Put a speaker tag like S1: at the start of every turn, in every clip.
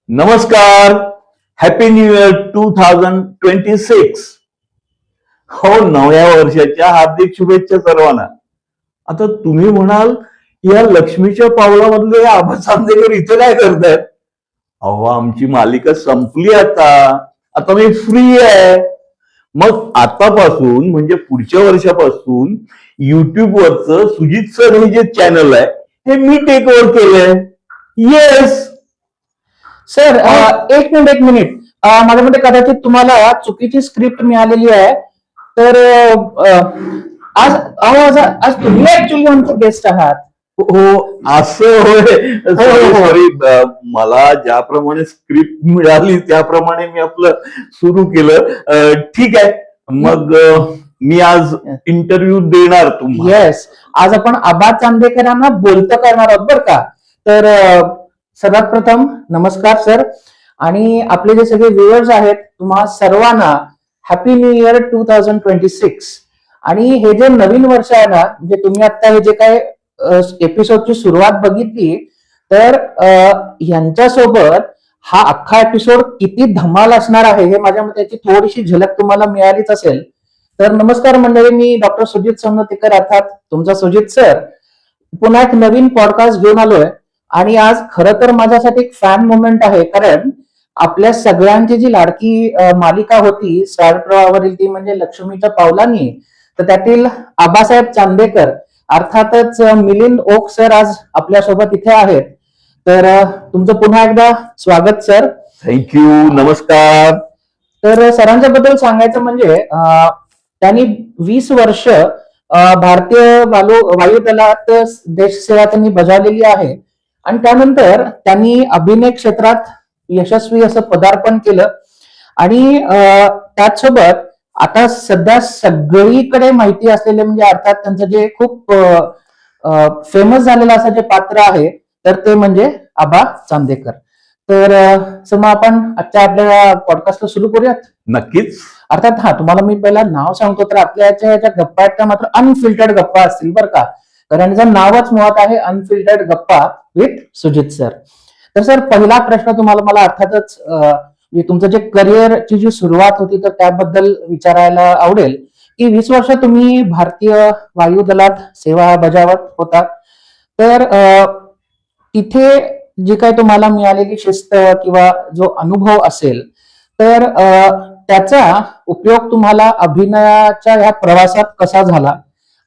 S1: नमस्कार. Happy new year 2026. हो, नव्या वर्षाच्या हार्दिक शुभेच्छा सर्वांना. आता तुम्ही म्हणाल, या लक्ष्मीच्या पावलामधले आबा चांदेकर इथे काय करतायत? अहो, आमची मालिका संपली आता. आता मी फ्री आहे. मग आतापासून म्हणजे पुढच्या वर्षापासून युट्यूबवरचं सुजित सर हे जे चॅनल आहे हे मी टेक ओव्हर केलंय. येस.
S2: सर एक मिनिट माझ्या मते कदाचित तुम्हाला चुकीची स्क्रिप्ट मिळालेली आहे. तर आज तुम्ही ऍक्च्युली आमचे गेस्ट आहात.
S1: हो, असं होय. सॉरी. मला ज्याप्रमाणे स्क्रिप्ट मिळाली त्याप्रमाणे मी आपलं सुरू केलं. ठीक आहे. मग मी आज इंटरव्ह्यू देणार तुम्हाला.
S2: येस, आज आपण आबा चांदेकरांना बोलतं करणार आहोत बरं का. तर सर्वात प्रथम नमस्कार सर, आणि आपले जे सगळे व्ह्युअर्स आहेत तुम्हा सर्वांना हॅपी न्यू इयर 2026. आणि हे जे नवीन वर्ष आहे ना, म्हणजे तुम्ही आता हे जे काय एपिसोडची सुरुवात बघितली, तर यांच्यासोबत हा अख्खा एपिसोड किती धमाल असणार आहे हे माझ्या मते याची थोडीशी झलक तुम्हाला मिळालीच असेल. तर नमस्कार मंडळी, मी डॉक्टर सुजित सोनवतीकर अर्थात तुमचा सुजित सर पुन्हा एक नवीन पॉडकास्ट घेऊन आलोय. आणि आज खरं तर माझ्यासाठी एक फॅन मोमेंट आहे, कारण आपल्या सगळ्यांची जी लाडकी मालिका होती स्टार प्रवाहावरील, ती म्हणजे लक्ष्मीच्या पावलांनी, तर त्यातील आबासाहेब चांदेकर अर्थातच मिलिंद ओक सर आज आपल्यासोबत इथे आहेत. तर तुमचं पुन्हा एकदा स्वागत सर.
S1: थँक्यू. नमस्कार.
S2: तर सरांच्या बद्दल सांगायचं म्हणजे त्यांनी 20 वर्ष भारतीय वायुदलात देशसेवा त्यांनी बजावलेली आहे. आणि त्यानंतर त्यांनी अभिनय क्षेत्रात यशस्वी असं पदार्पण केलं. आणि त्याचसोबत आता सध्या सगळीकडे माहिती असलेले म्हणजे अर्थात त्यांचं जे खूप फेमस झालेलं असं जे पात्र आहे तर ते म्हणजे आबा चांदेकर. तर मग आपण आजच्या आपल्या पॉडकास्टला सुरू करूयात.
S1: नक्कीच.
S2: अर्थात तुम्हाला मी पहिला नाव सांगतो, तर आपल्या याच्या गप्पा आहेत त्या मात्र अनफिल्टर्ड गप्पा असतील बरं का, कारण याचं नावच मुळात आहे अनफिल्टर्ड गप्पा विथ सुजित सर. तर सर, पहिला प्रश्न तुम्हाला मला अर्थातच तुमचं जे करिअरची जी सुरुवात होती तर त्याबद्दल विचारायला आवडेल की 20 वर्ष तुम्ही भारतीय वायुदलात सेवा बजावत होता. तर तिथे जी काही तुम्हाला मिळालेली शिस्त किंवा जो अनुभव असेल तर त्याचा उपयोग तुम्हाला अभिनयाच्या ह्या प्रवासात कसा झाला,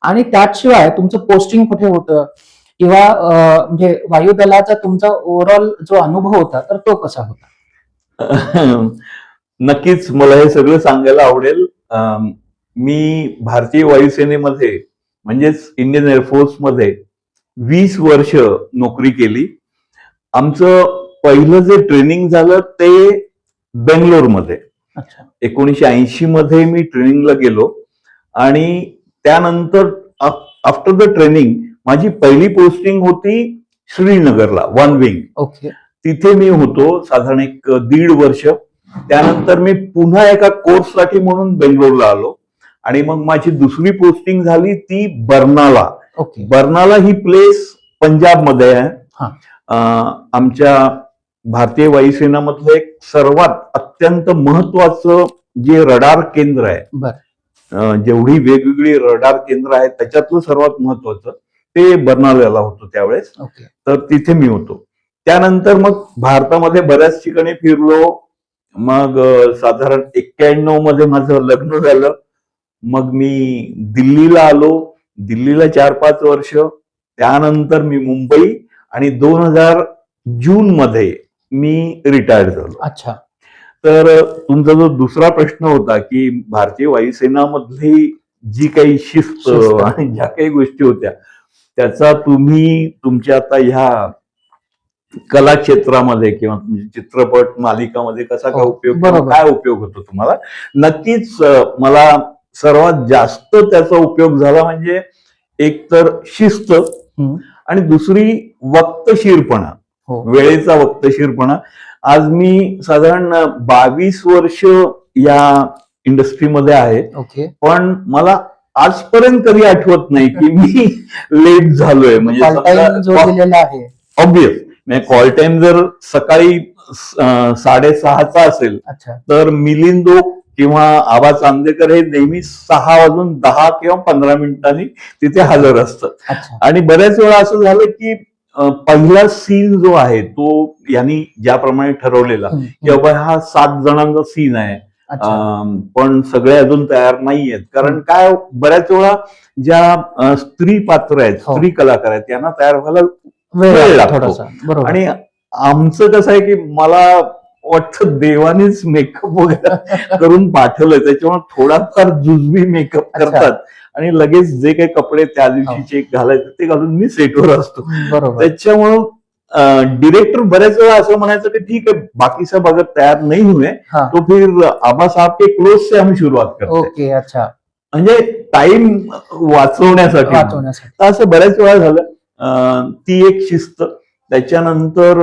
S2: आणि त्याशिवाय तुमचं पोस्टिंग कुठे होतं किंवा म्हणजे वायुदलाचा तुमचा ओव्हरऑल जो अनुभव होता तर तो कसा होता?
S1: नक्कीच मला हे सगळं सांगायला आवडेल. मी भारतीय वायुसेनेमध्ये म्हणजेच इंडियन एअरफोर्स मध्ये 20 वर्ष नोकरी केली. आमचं पहिलं जे ट्रेनिंग झालं ते बेंगलोरमध्ये. 1980 मध्ये मी ट्रेनिंगला गेलो आणि त्यानंतर आफ्टर द ट्रेनिंग माझी पहिली पोस्टिंग होती श्रीनगरला, वन विंग.
S2: ओके.
S1: तिथे मी होतो साधारण 1.5 वर्ष. त्यानंतर मी पुन्हा एका कोर्ससाठी म्हणून बेंगलोरला आलो आणि मग माझी दुसरी पोस्टिंग झाली ती बर्नाला.
S2: ओके.
S1: बर्नाला ही प्लेस पंजाबमध्ये आहे. आमच्या भारतीय वायुसेनामधलं एक सर्वात अत्यंत महत्वाचं जे रडार केंद्र आहे, जेवढी वेगवेगळी रडार केंद्र आहेत त्याच्यातलं सर्वात महत्वाचं ते बर्नाल्याला होतं त्यावेळेस. तर तिथे मी होतो. त्यानंतर मग भारतामध्ये बऱ्याच ठिकाणी फिरलो. मग साधारण 91 मध्ये माझं लग्न झालं. मग मी दिल्लीला आलो. दिल्लीला 4-5 वर्ष. त्यानंतर मी मुंबई, आणि 2000 जून मध्ये मी रिटायर्ड झालो.
S2: अच्छा.
S1: तर तुमचा जो दुसरा प्रश्न होता की भारतीय वायुसेनामधली जी काही शिस्त आणि ज्या काही गोष्टी होत्या त्याचा तुम्ही तुमच्या आता ह्या कला क्षेत्रामध्ये किंवा चित्रपट मालिकामध्ये कसा काय उपयोग, काय उपयोग होतो तुम्हाला, नक्कीच मला सर्वात जास्त त्याचा उपयोग झाला म्हणजे एक तर शिस्त आणि दुसरी वक्तशीरपणा, वेळेचा वक्तशीरपणा. आज मी साधारण 22 वर्ष या इंडस्ट्रीमध्ये आहे. पण मला आजपर्यंत कधी आठवत नाही की मी लेट झालोय. म्हणजे
S2: ऑब्वियस
S1: म्हणजे कॉल टाइम जर सकाळी 6:30चा असेल
S2: अच्छा
S1: तर मिलिंदो किंवा आबा चांदेकर हे नेहमी 6:10 किंवा 15 तिथे हजर असतात.
S2: अच्छा
S1: आणि बऱ्याच वेळा असं झालं की पहिला सीन जो आहे तो यांनी ज्याप्रमाणे ठरवलेला की बाबा हा 7 जणांचा सीन आहे,
S2: अच्छा
S1: पण सगळे अजून तयार नाहीयेत. कारण काय बऱ्याच वेळा ज्या स्त्री पात्र आहेत,
S2: हो.
S1: स्त्री कलाकार आहेत, यांना तयार व्हायला
S2: वेळ
S1: वेळ
S2: लागतो
S1: लागतो.
S2: थोडासा बरोबर
S1: आणि आमचं कसं आहे की मला वाटतं देवानेच मेकअप वगैरे करून पाठवलंय, त्याच्यामुळे थोडाफार जुजबी मेकअप
S2: अच्छा.
S1: करतात आणि लगेच जे काही कपडे त्या दिवशीचे घालायचे ते घालून मी सेटवर असतो.
S2: बरोबर
S1: त्याच्यामुळं डिरेक्टर बऱ्याच वेळा असं म्हणायचं की ठीक है बाकी सब अगर तयार नहीं हुए
S2: हाँ
S1: तो फिर आबा साहब के क्लोज से हम शुरुआत करते हैं.
S2: ओके अच्छा
S1: म्हणजे टाइम वाचवण्यासाठी.
S2: वाचवण्यासाठी
S1: तर असं बऱ्याच वेळा झालं. ती एक शिस्त. त्याच्यानंतर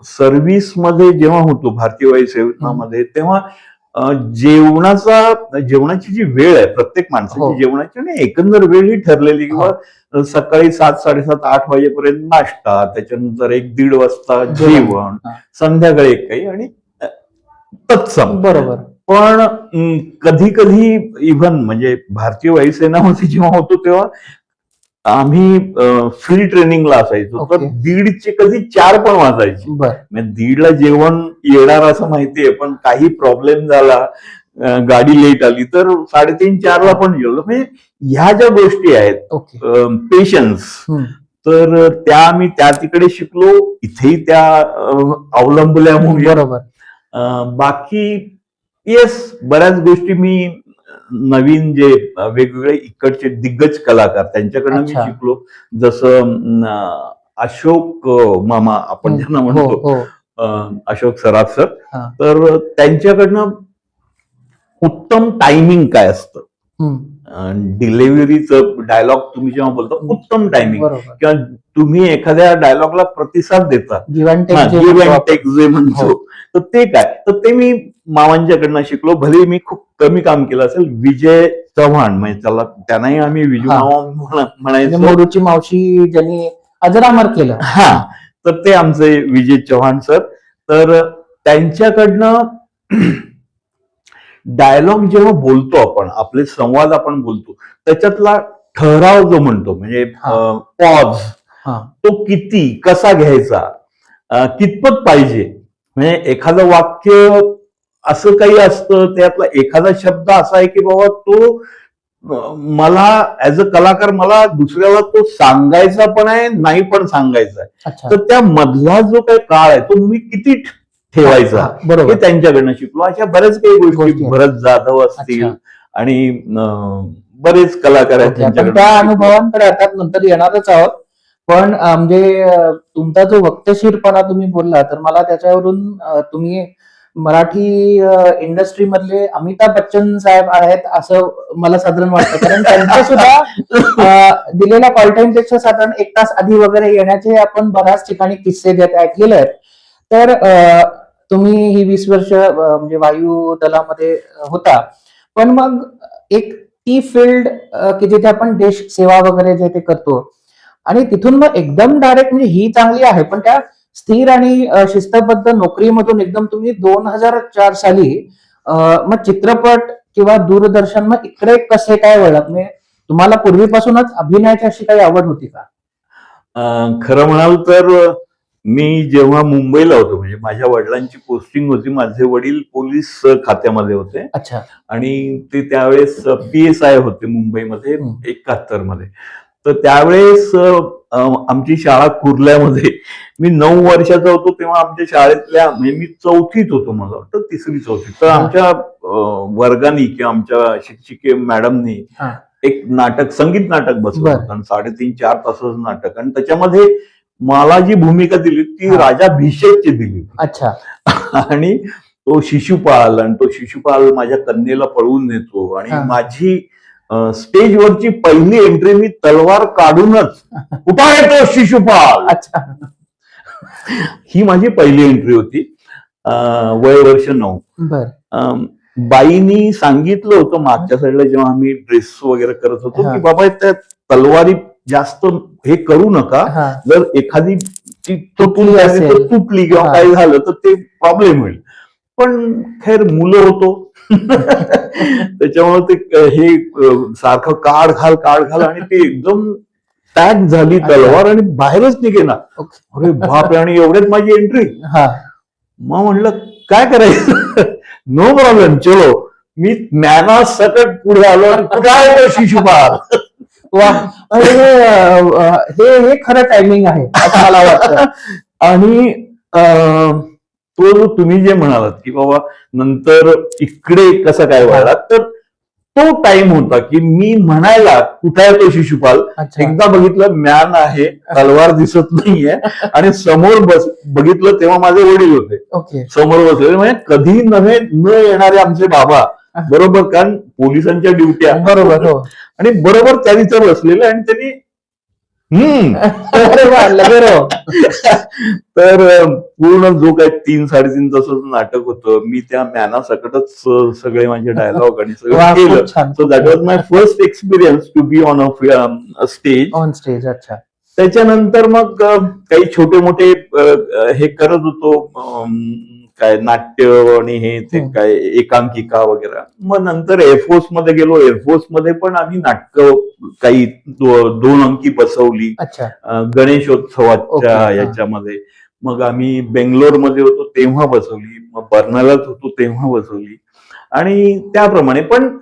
S1: सर्व्हिस मध्ये जेव्हा होतो भारतीय वायुसेनामध्ये तेव्हा जेवणाची जी वेळ आहे प्रत्येक
S2: हो.
S1: माणसाची जेवणाची आणि एकंदर वेळ ही ठरलेली किंवा सकाळी 7, 7:30, 8 वाजेपर्यंत नाश्ता, त्याच्यानंतर 1-1:30 वाजता जेवण,
S2: हा.
S1: संध्याकाळी एक काही आणि तत्सम.
S2: बरोबर
S1: पण कधी कधी इव्हन म्हणजे भारतीय वायुसेनामध्ये जेव्हा होतो तेव्हा आम्ही फील्ड ट्रेनिंगला असायचो तर
S2: ओके.
S1: 1:30चे कधी 4 पण वाजायचे.
S2: बर
S1: म्हणजे 1:30ला जेवण येणार असं माहितीये, पण काही प्रॉब्लेम झाला, गाडी लेट आली तर 3:30-4ला पण जेवलो. म्हणजे ह्या ज्या गोष्टी आहेत
S2: ओके
S1: पेशन्स, तर त्या आम्ही त्या तिकडे शिकलो, इथेही त्या अवलंबल्यामुळे.
S2: बरोबर
S1: बाकी येस बऱ्याच गोष्टी मी नवीन जे वेगवेगळे इकडचे दिग्गज कलाकार त्यांच्याकडनं मी
S2: अच्छा.
S1: शिकलो. जसं अशोक मामा आपण ज्यांना
S2: हो
S1: म्हणतो,
S2: हो
S1: अशोक सराफ सर.
S2: हा.
S1: तर त्यांच्याकडनं उत्तम टायमिंग काय असतं, डिलिव्हरीचं डायलॉग तुम्ही जेव्हा बोलता उत्तम टायमिंग
S2: बरोबर
S1: किंवा तुम्ही एखाद्या डायलॉगला प्रतिसाद देता,
S2: गिव्ह अँड टेक जे
S1: गिव्ह
S2: म्हणतो
S1: अँड
S2: आपण.
S1: टेक जे म्हणतो, तर ते काय, तर ते मी मामांच्याकडनं शिकलो. भले मी खूप कमी काम केलं असेल. विजय चव्हाण म्हणजे त्याला त्यांनाही आम्ही विजू
S2: हा.
S1: मामा
S2: म्हणजे
S1: म्हणायचो.
S2: मोरूची मावशी ज्यांनी अजरामर केलं
S1: हा, तर ते आमचे विजय चव्हाण सर. तर त्यांच्याकडनं डायलॉग जेव्हा बोलतो आपण, आपले संवाद आपण बोलतो, त्याच्यातला ठहराव जो म्हणतो म्हणजे पॉज,
S2: हा
S1: तो किती कसा घ्यायचा, कितपत पाहिजे. म्हणजे एखादं वाक्य असं काही असतं, त्यातला एखादा शब्द असा आहे की बाबा तो मला ऍज अ कलाकार मला दुसऱ्याला तो सांगायचा पण आहे, नाही पण सांगायचा आहे.
S2: अच्छा
S1: तर त्या मधला जो काही काळ आहे तो मी किती ठेवायचा
S2: हा, बरोबर
S1: हे त्यांच्याकडनं शिकलो. अशा बऱ्याच काही
S2: गोष्टी
S1: गोष्टी,
S2: आहेत.
S1: भरत जाधव असतील
S2: अच्छा.
S1: आणि बरेच कलाकार आहेत
S2: ओके, आपण
S1: त्यांच्याकडनं
S2: त्या
S1: शिकलो.
S2: अनुभवांकडे आता नंतर येणारच आहोत. पण म्हणजे तुमचा जो वक्तशीरपणा तुम्ही बोलला तर मला त्याच्यावरून तुम्ही मराठी इंडस्ट्री मधले अमिताभ बच्चन साहेब आहेत असं मला साधारण वाटतं. कारण त्यांचं सुद्धा दिलेल्या कॉल टाइम पेक्षा साधारण 1 तास आधी वगैरे येण्याचे आपण बऱ्याच ठिकाणी किस्से ऐकलेले आहेत. तर तुम्ही ही 20 वर्ष म्हणजे वायू दलामध्ये होता, पण मग एक ती फील्ड की जिथे आपण देश सेवा वगैरे जे ते करतो आणि तिथून मग एकदम डायरेक्ट म्हणजे ही चांगली आहे, पण त्या स्थिर आणि शिस्तबद्ध नोकरीमधून एकदम तुम्ही 2004 साली मग चित्रपट किंवा दूरदर्शन मग इकडे कसे काय वळत? म्हणजे तुम्हाला पूर्वीपासूनच अभिनयाची अशी काही आवड होती का?
S1: खरं म्हणाल तर मी जेव्हा मुंबईला होतो, म्हणजे माझ्या वडिलांची पोस्टिंग होती, माझे वडील पोलीस खात्यामध्ये होते
S2: अच्छा
S1: आणि ते त्यावेळेस PSI होते मुंबईमध्ये 71 मध्ये. तर त्यावेळेस आमची शाळा कुर्ल्यामध्ये, मी 9 वर्षाचा होतो तेव्हा आमच्या शाळेतल्या, म्हणजे मी 4थीत होतो, मला वाटतं 3री-4थी. तर आमच्या वर्गानी किंवा आमच्या शिक्षिके मॅडमनी एक नाटक, संगीत नाटक बसवलं होतं आणि 3.5-4 तासाचं नाटक. आणि त्याच्यामध्ये मला जी भूमिका दिली ती राजाभिषेकची दिली.
S2: अच्छा.
S1: आणि तो शिशुपाल, आणि तो शिशुपाल माझ्या कन्येला पळवून नेतो आणि माझी स्टेजवरची पहिली एंट्री मी तलवार काढूनच, कुठं येतो शिशुपाल,
S2: अच्छा
S1: ही माझी पहिली एंट्री होती. वय वर्ष 9.
S2: बर.
S1: बाईनी सांगितलं होतं मागच्या साईडला जेव्हा आम्ही ड्रेस वगैरे करत होतो की बाबा त्या तलवारी जास्त हे करू नका, जर एखादी तुटून
S2: असेल.
S1: तर तुटली किंवा
S2: हा.
S1: काही झालं तर ते प्रॉब्लेम होईल. पण खैर मुलं होतो त्याच्यामुळे ते हे सारखं काढ घाल आणि ते एकदम टॅग झाली तलवार आणि बाहेरच निघेना.
S2: ओके.
S1: अरे बापरे, आणि एवढ्यात माझी एंट्री.
S2: हा.
S1: मग म्हणलं काय करायचं, नो प्रॉब्लेम चलो. मी ज्ञाना सकट पुढे आलो आणि कुठे आहे तो शिशुपाल.
S2: वा, हे खरं टायमिंग आहे असं मला वाटतं.
S1: आणि तो जो तुम्ही जे म्हणालात की बाबा नंतर इकडे कसं काय वळला, तर तो टाइम होता की मी म्हणायला कुठे आहे तो शिशुपाल.
S2: अच्छा.
S1: एकदा बघितलं ज्ञान आहे, तलवार दिसत नाहीये, आणि समोर बघितलं तेव्हा माझे वडील होते
S2: ओके.
S1: समोर बसलेले. म्हणजे कधी नव्हे न येणारे आमचे बाबा, बरोबर, कारण पोलिसांच्या ड्युट्या,
S2: बरोबर. हो.
S1: आणि बरोबर त्या तिथं बसलेले आणि त्यांनी
S2: अरे वा, लगेच.
S1: तर पूर्ण जो काही 3-3.5 तासाचं नाटक होतं, मी त्या ज्ञानासकटच सगळे माझे डायलॉग आणि सगळं
S2: वा,
S1: केलं.
S2: खूप छान.
S1: So that was my first experience to be on a stage.
S2: On stage. अच्छा.
S1: त्याच्यानंतर मग काही छोटे मोठे हे करत होतो, काय नाट्य आणि हे ते काय एकांकिका वगैरे. मग नंतर एअरफोर्स मध्ये गेलो. एअरफोर्स मध्ये पण आम्ही नाटकं काही 2 अंकी बसवली.
S2: अच्छा.
S1: गणेशोत्सवाच्या
S2: ओके.
S1: याच्यामध्ये. मग आम्ही बेंगलोरमध्ये होतो तेव्हा बसवली, मग बर्नालात होतो तेव्हा बसवली, आणि त्याप्रमाणे. पण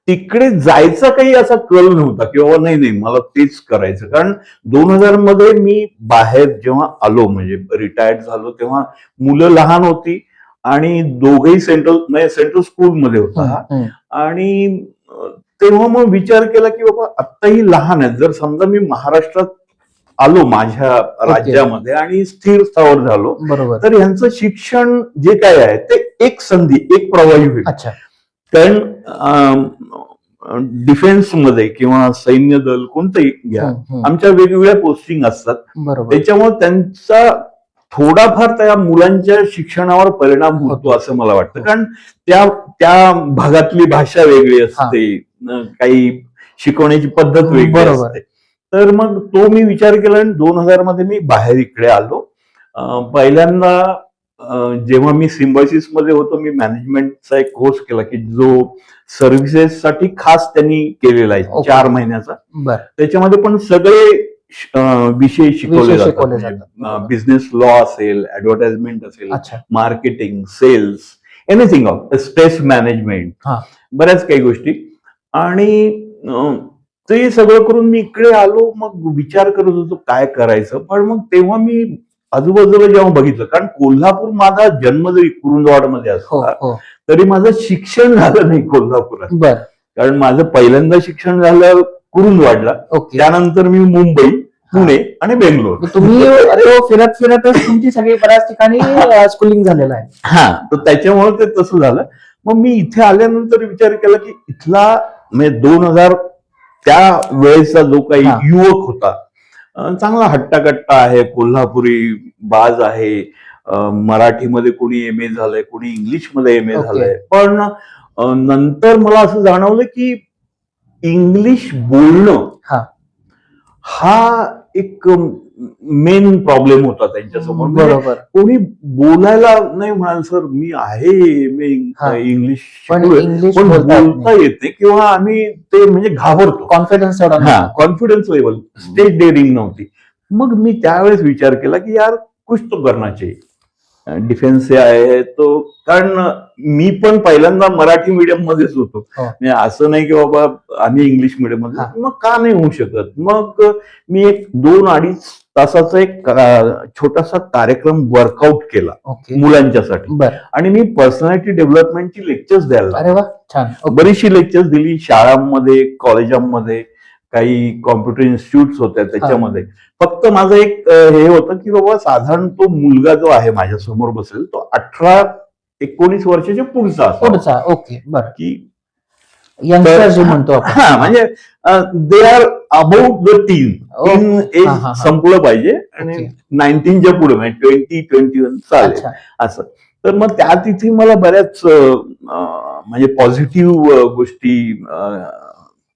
S1: तिकडे जायचा काही असा कल नव्हता की बाबा नाही मला तेच करायचं. कारण 2000 मध्ये मी बाहेर जेव्हा आलो, म्हणजे रिटायर्ड झालो, तेव्हा मुलं लहान होती आणि दोघेही सेंट्रल स्कूलमध्ये होता हा. आणि तेव्हा मग विचार केला की बाबा आत्ताही लहान आहेत, जर समजा मी महाराष्ट्रात आलो माझ्या राज्यामध्ये आणि स्थिर स्थावर झालो,
S2: बरोबर.
S1: तर ह्यांचं शिक्षण जे काय आहे ते एक संधी, एक प्रवाही होईल.
S2: अच्छा.
S1: कारण डिफेन्समध्ये किंवा सैन्य दल कोणतंही घ्या, आमच्या वेगवेगळ्या पोस्टिंग असतात.
S2: बरोबर.
S1: त्याच्यामुळे त्यांचा थोडाफार त्या मुलांच्या शिक्षणावर परिणाम होतो असं मला वाटतं. कारण त्या भागातली भाषा वेगळी असते, काही शिकवण्याची पद्धत वेगळी असते. तर मग तो मी विचार केला आणि 2000 मध्ये मी बाहेर इकडे आलो. पहिल्यांदा जेव्हा मी सिम्बायसिस मध्ये होतो, मी मॅनेजमेंटचा एक कोर्स केला की जो सर्व्हिसेस साठी खास त्यांनी केलेला आहे, 4 महिन्याचा. त्याच्यामध्ये पण सगळे विषय शिकवले जातात. बिझनेस लॉ असेल, ऍडव्हर्टाइजमेंट असेल, marketing, sales, anything of stress management, बऱ्याच काही गोष्टी. आणि ते सगळं करून मी इकडे आलो. मग विचार करत होतो काय करायचं. पण मग तेव्हा मी आजूबाजूला जेव्हा बघितलं, कारण कोल्हापूर माझा जन्म जरी कुरुंदवाडमध्ये असला तरी माझं शिक्षण झालं नाही कोल्हापुरात. कारण माझं पहिल्यांदा शिक्षण झालं कुरुंदवाडला, त्यानंतर मी मुंबई, पुणे आणि बेंगलोर.
S2: तुम्ही फिरत फिरतच तुमची सगळी बऱ्याच ठिकाणी स्कूलिंग झालेलं आहे.
S1: हा, तर त्याच्यामुळे ते तसं झालं. मग मी इथे आल्यानंतर विचार केला की इथला म्हणजे 2000 त्या वेळेचा जो काही युवक होता, चांगला हट्टाकट्टा आहे, कोल्हापुरी बाज आहे, मराठीमध्ये कोणी MA झालंय, कोणी इंग्लिशमध्ये MA झालंय. पण नंतर मला असं जाणवलं की इंग्लिश बोलणं हा एक मेन प्रॉब्लेम होता त्यांच्यासमोर.
S2: बरोबर.
S1: कोणी बोलायला नाही म्हणाल, सर मी आहे इंग्लिश पण बोलता येते, किंवा आम्ही ते म्हणजे घाबरतो. कॉन्फिडन्स लेवल, स्टेज डेअरिंग नव्हती. मग मी त्यावेळेस विचार केला की यार कुछ तो करना चाहिए. डिफेन्स आहे तो, कारण मी पण पहिल्यांदा मराठी मीडियम मध्येच होतो, असं नाही की बाबा आम्ही इंग्लिश मीडियम मध्ये. मग का नाही होऊ शकत. मग मी एक 2-2.5 तासाचा एक छोटासा कार्यक्रम वर्कआउट केला मुलांच्यासाठी, आणि मी पर्सनॅलिटी डेव्हलपमेंटची लेक्चर्स द्यायला लागलो. बरीचशी लेक्चर्स दिली शाळांमध्ये, कॉलेजांमध्ये, काही कॉम्प्युटर इन्स्टिट्यूट होत्या त्याच्यामध्ये. फक्त माझं एक हे होतं की बाबा साधारण तो मुलगा जो आहे माझ्या समोर बसेल तो 18-19 वर्षाच्या पुढचा की
S2: म्हणतो.
S1: म्हणजे they are about the teen age संपलं पाहिजे, आणि 19च्या पुढे म्हणजे 20-21 चालेल असं. तर मग त्या तिथे मला बऱ्याच म्हणजे पॉझिटिव्ह गोष्टी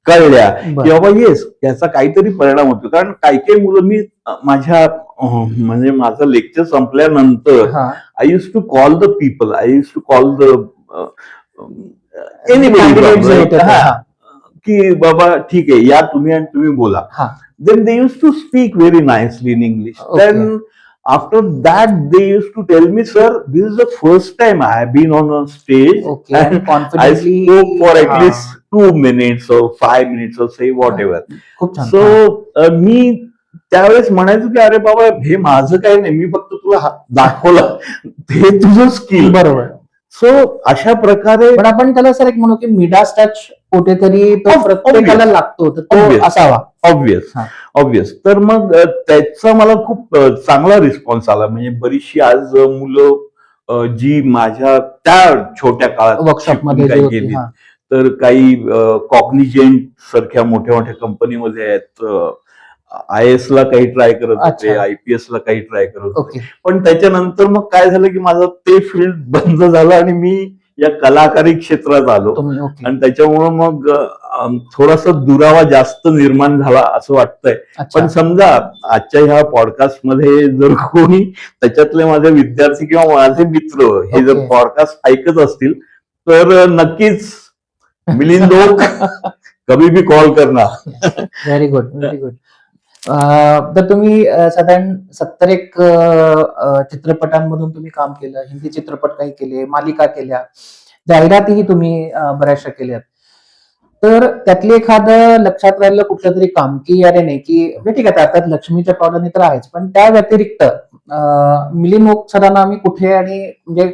S1: कळल्या की बाबा येस याचा काहीतरी परिणाम होतो. कारण काही मुलं मी माझ्या म्हणजे माझं लेक्चर संपल्यानंतर
S2: हा
S1: I use to call the people, I use to call the
S2: Candidates जे होते ते, हा.
S1: की बाबा ठीक आहे या तुम्ही आणि तुम्ही बोला.
S2: हा
S1: Then they used to speak very nicely in English.
S2: Okay.
S1: Then after that they used to tell me, sir, this is the first time I have been on a stage
S2: okay आणि
S1: and I
S2: confidently
S1: spoke for at least 2 minutes or 5 minutes or say whatever.
S2: खूप छान.
S1: So मी त्यावेळेस म्हणायचो की अरे बाबा हे माझं काही नाही, मी फक्त तुला दाखवलं हे तुझं स्किल.
S2: बरोबर.
S1: सो अशा प्रकारे
S2: पण आपण त्याला सर एक म्हणू की मिडास टच कुठेतरी तो प्रत्येकाला लागतो, तर तो
S1: Obvious.
S2: असावा.
S1: ऑब्विस
S2: हा.
S1: ऑब्विस. तर मग त्याचा मला खूप चांगला रिस्पॉन्स आला. म्हणजे बरीचशी आज मुलं जी माझ्या त्या छोट्या काळात
S2: वर्कशॉप मध्ये
S1: शिकून
S2: जे
S1: काही
S2: होती,
S1: गेली,
S2: हा.
S1: तर काही कॉग्निजेंट सारख्या मोठ्या मोठ्या कंपनीमध्ये आहेत, IAS ला काही ट्राय करत होते,
S2: अच्छा.
S1: IPS ला काही ट्राय करत होते.
S2: ओके.
S1: पण त्याच्यानंतर मग काय झालं की माझं ते फील्ड बंद झालं आणि मी या कलाकारी क्षेत्रात आलो.
S2: तुम्ही ओके.
S1: आणि त्याच्यामुळं मग थोडासा दुरावा जास्त निर्माण झाला असं वाटतंय.
S2: अच्छा.
S1: पण समजा आजच्या ह्या पॉडकास्ट मध्ये जर कोणी त्याच्यातले माझे विद्यार्थी किंवा माझे मित्र हे जर
S2: Okay.
S1: पॉडकास्ट ऐकत असतील तर नक्कीच मिलिंद ओक कभी भी कॉल करणार.
S2: Very good, very good. तर तुम्ही साधारण 70 चित्रपटांमधून तुम्ही काम केलं, हिंदी चित्रपट काही केले, मालिका केल्या, जाहिरातीही तुम्ही बऱ्याचशा केल्यात. तर त्यातले एखादं लक्षात राहिलं कुठलं तरी काम की अरे नाही की म्हणजे ठीक आहे अर्थात लक्ष्मीच्या पावलाने तर आहेच, पण त्या व्यतिरिक्त मिलिंद ओक सरांना आम्ही कुठे आणि म्हणजे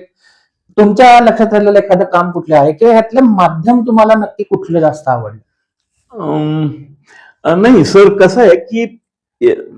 S2: तुमच्या लक्षात राहिलेलं एखादं काम कुठलं आहे किंवा ह्यातलं माध्यम तुम्हाला नक्की कुठलं जास्त आवडलं?
S1: नाही सर, कसं आहे की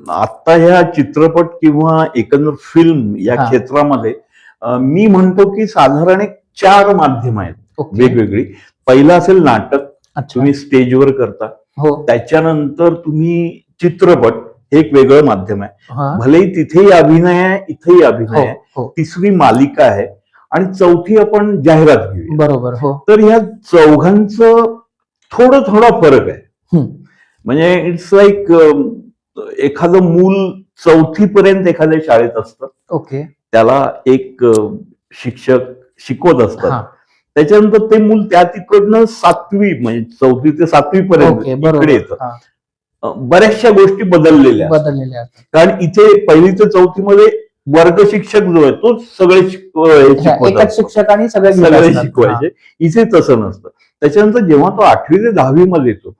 S1: आता ह्या चित्रपट किंवा एकंदर फिल्म या
S2: हा.
S1: क्षेत्रामध्ये मी म्हणतो की साधारण एक 4 माध्यम आहेत
S2: ओके.
S1: वेगवेगळी. पहिलं असेल नाटक,
S2: अच्छा.
S1: तुम्ही स्टेजवर करता.
S2: हो.
S1: त्याच्यानंतर तुम्ही चित्रपट, हे एक वेगळं माध्यम आहे.
S2: हा.
S1: भलेही तिथेही अभिनय आहे, इथेही अभिनय
S2: हो
S1: आहे.
S2: हो
S1: तिसरी मालिका आहे आणि चौथी आपण जाहिरात घेऊया.
S2: बरोबर. हो.
S1: तर ह्या चौघांचं थोडा फरक आहे.
S2: हम्म.
S1: म्हणजे इट्स लाईक एखादं मूल 4थी पर्यंत एखाद्या शाळेत असतं,
S2: ओके.
S1: त्याला एक शिक्षक शिकवत असतात.
S2: हा.
S1: त्याच्यानंतर ते मूल त्या तिकडनं 7वी म्हणजे 4थी ते 7वी पर्यंत
S2: ओके.
S1: इकडे
S2: बरोबर.
S1: येतं.
S2: हा.
S1: बऱ्याचशा गोष्टी बदललेल्या असतात.
S2: बदललेले आहेत.
S1: कारण इथे 1ली ते 4थी मध्ये वर्ग शिक्षक जो आहे तो सगळे शिकवत
S2: एकच
S1: असतो.
S2: शिक्षक आणि सगळे घेत
S1: सगळे
S2: असतात.
S1: शिकवायचे. इथे तसं नसतं. त्याच्यानंतर जेव्हा तो 8वी ते 10वी मध्ये येतो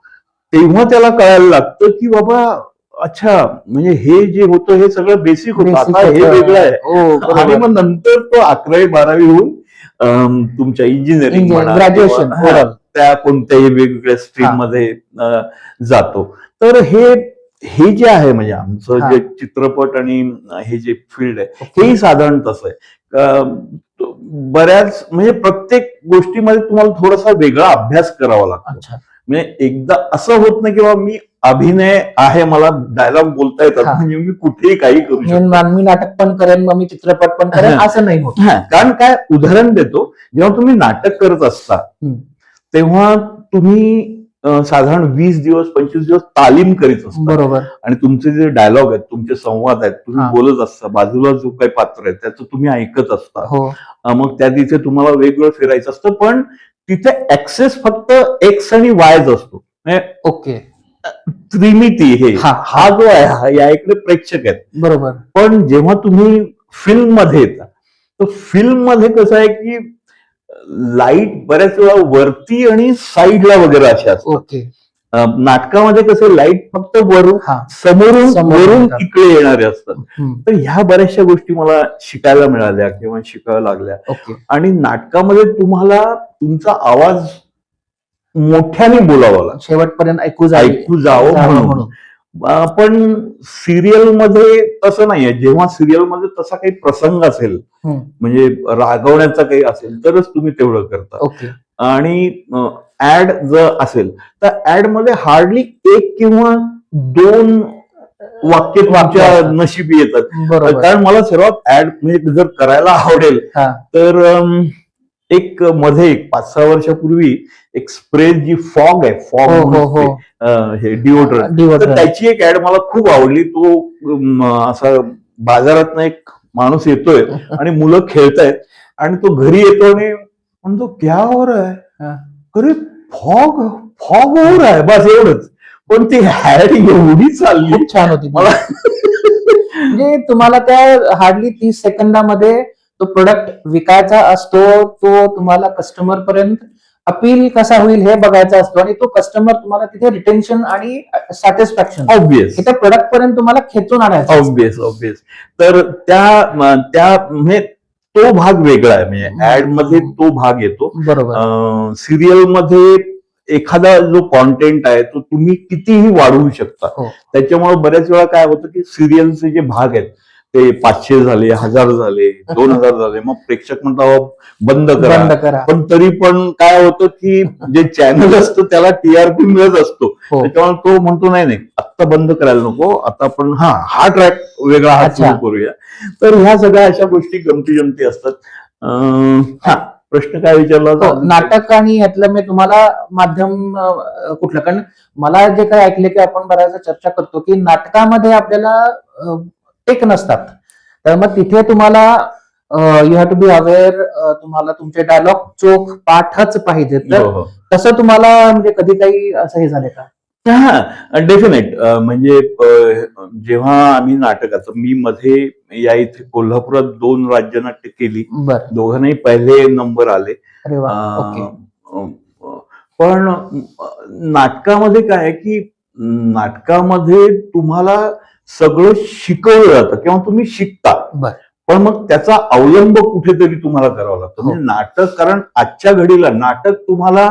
S1: तेव्हा त्याला कळायला लागतं की बाबा अच्छा, म्हणजे हे जे होतं हे सगळं बेसिक होतं,
S2: Basic
S1: आता हे
S2: होतं.
S1: वेगळं आहे.
S2: हो, बरोबर.
S1: आणि मग नंतर तो 11वी-12वी होऊन तुमच्या इंजिनिअरिंग
S2: ग्रॅज्युएशन
S1: त्या कोणत्याही वेगवेगळ्या स्ट्रीम मध्ये जातो. तर हे जे आहे म्हणजे आमचं
S2: हा.
S1: जे चित्रपट आणि हे जे फील्ड आहे
S2: ओके.
S1: हेही साधारण तसं आहे. बऱ्याच म्हणजे प्रत्येक गोष्टीमध्ये तुम्हाला थोडासा वेगळा अभ्यास करावा लागतो.
S2: अच्छा.
S1: म्हणजे एकदा असं होत नाही की बाबा मी अभिनय आहे, मला डायलॉग बोलता येतात
S2: हा.
S1: म्हणजे मी कुठेही काही करू शकतो.
S2: मी नाटक पण करेन, मग मी चित्रपट पण करेन,
S1: हा.
S2: असं नाही होत.
S1: कारण काय उदाहरण देतो, जेव्हा तुम्ही नाटक करत असता
S2: हम्म.
S1: तेव्हा तुम्ही साधारण 20 दिवस 25 दिवस तालीम करीत असता.
S2: बरोबर.
S1: आणि तुमचे जे डायलॉग आहेत, तुमचे संवाद आहेत, तुम्ही
S2: हा.
S1: बोलत असता, बाजूला जो काही पात्र आहे त्याचं तुम्ही ऐकत असता.
S2: हो.
S1: मग त्या तिथे तुम्हाला वेगळं फिरायचं असतं, पण तिथे ऍक्सेस फक्त एक्स आणि वायच असतो.
S2: ओके.
S1: त्रिमिती हा जो आहे या इकडे प्रेक्षक आहेत.
S2: बरोबर.
S1: पण जेव्हा तुम्ही फिल्म मध्ये येता तर फिल्म मध्ये कसं आहे की लाईट बऱ्याच वेळा वरती आणि साईडला वगैरे अशा असतात.
S2: ओके.
S1: नाटकामध्ये कसं लाईट फक्त वरून
S2: हा.
S1: समोरून
S2: समोरून येतात.
S1: इकडे येणारे असतात.
S2: हम्म.
S1: तर ह्या बऱ्याचशा गोष्टी मला शिकायला मिळाल्या किंवा शिकायला लागल्या.
S2: ओके.
S1: आणि नाटकामध्ये तुम्हाला तुमचा आवाज मोठ्याने बोलावा लागतो,
S2: शेवटपर्यंत ऐकू
S1: जावं म्हणून. पण सिरियल मध्ये तसं नाहीये. जेव्हा सिरियल मध्ये तसा काही प्रसंग असेल म्हणजे रागवण्याचा काही असेल तरच तुम्ही तेवढं करता.
S2: ओके.
S1: आणि ऍड जर असेल तर ऍड मध्ये हार्डली 1 किंवा 2 वाक्य तुमच्या नशिबी येतात.
S2: बरोबर.
S1: कारण मला सर्वात ऍड म्हणजे जर करायला आवडेल
S2: हा.
S1: तर एक मध्ये 5-6 वर्षापूर्वी एक स्प्रे जी फॉग आहे,
S2: हो हो
S1: फॉग
S2: हो
S1: हे डिओड्रंट, तर त्याची एक ऍड मला खूप आवडली. तो असा बाजारातनं एक माणूस येतोय आणि मुलं खेळतायत आणि तो घरी येतो आणि म्हणतो क्या हो रहा है,
S2: हा.
S1: अरे फॉग फॉग हो रहा है, बस एवढंच. पण ती ऍड एवढी चालली
S2: खूप छान होती ती.
S1: मला.
S2: म्हणजे तुम्हाला त्या हार्डली 30 सेकंदामध्ये तो प्रोडक्ट विकायचा असतो, तो तुम्हाला कस्टमर पर्यंत अपील कसा होईल हे बघायचा असतो आणि तो कस्टमर तुम्हाला तिथे रिटेन्शन आणि सॅटिस्फॅक्शन
S1: ऑब्विस
S2: त्या प्रोडक्ट पर्यंत तुम्हाला खेचून आणायचं असतं.
S1: Obvious obvious. तर त्या म्हणजे तो भाग वेगळा आहे, म्हणजे ऍड मध्ये तो भाग येतो.
S2: बरोबर.
S1: सिरियल मध्ये एखादा जो कॉन्टेंट आहे तो तुम्ही कितीही वाढवू शकता.
S2: हो.
S1: त्याच्यामुळे बऱ्याच वेळा काय होतं की सिरियलचे जे भाग आहेत ते 500 झाले, 1000 झाले, 2000 झाले, मग प्रेक्षक म्हणतात बंद
S2: बंद
S1: करा.
S2: करा.
S1: पण तरी पण काय होतं की जे चॅनल असतं त्याला टीआरपी मिळत असतो.
S2: हो.
S1: त्याच्यामुळे तो म्हणतो नाही आत्ता बंद करायला नको, आता आपण हा ट्रॅक वेगळा
S2: अच्छा.
S1: सुरू करूया. तर ह्या सगळ्या अशा गोष्टी गमती जमती असतात. हा प्रश्न काय विचारला
S2: हो,
S1: होता?
S2: नाटक आणि यातलं मी तुम्हाला माध्यम कुठलं, कारण मला जे काही ऐकले की आपण बऱ्याचदा चर्चा करतो की नाटकामध्ये आपल्याला टेक नसतात, तर मग तिथे तुम्हाला you have to be aware, तुम्हाला तुमचे डायलॉग चोख पाठच पाहिजे. तर
S1: हो, हो.
S2: तसं तुम्हाला म्हणजे कधी काही असं हे झाले का?
S1: हा डेफिनेट. म्हणजे जेव्हा आम्ही नाटकाचं मी मध्ये या इथे कोल्हापुरात 2 राज्यनाट्य केली,
S2: बर.
S1: दोघांनाही पहिले नंबर आले.
S2: अरे वा. ओके.
S1: पण नाटकामध्ये काय आहे की नाटकामध्ये तुम्हाला सगळं शिकवलं जातं किंवा तुम्ही शिकता,
S2: बर.
S1: पण मग त्याचा अवलंब कुठेतरी तुम्हाला करावा लागतो. म्हणजे नाटक, कारण आजच्या घडीला नाटक तुम्हाला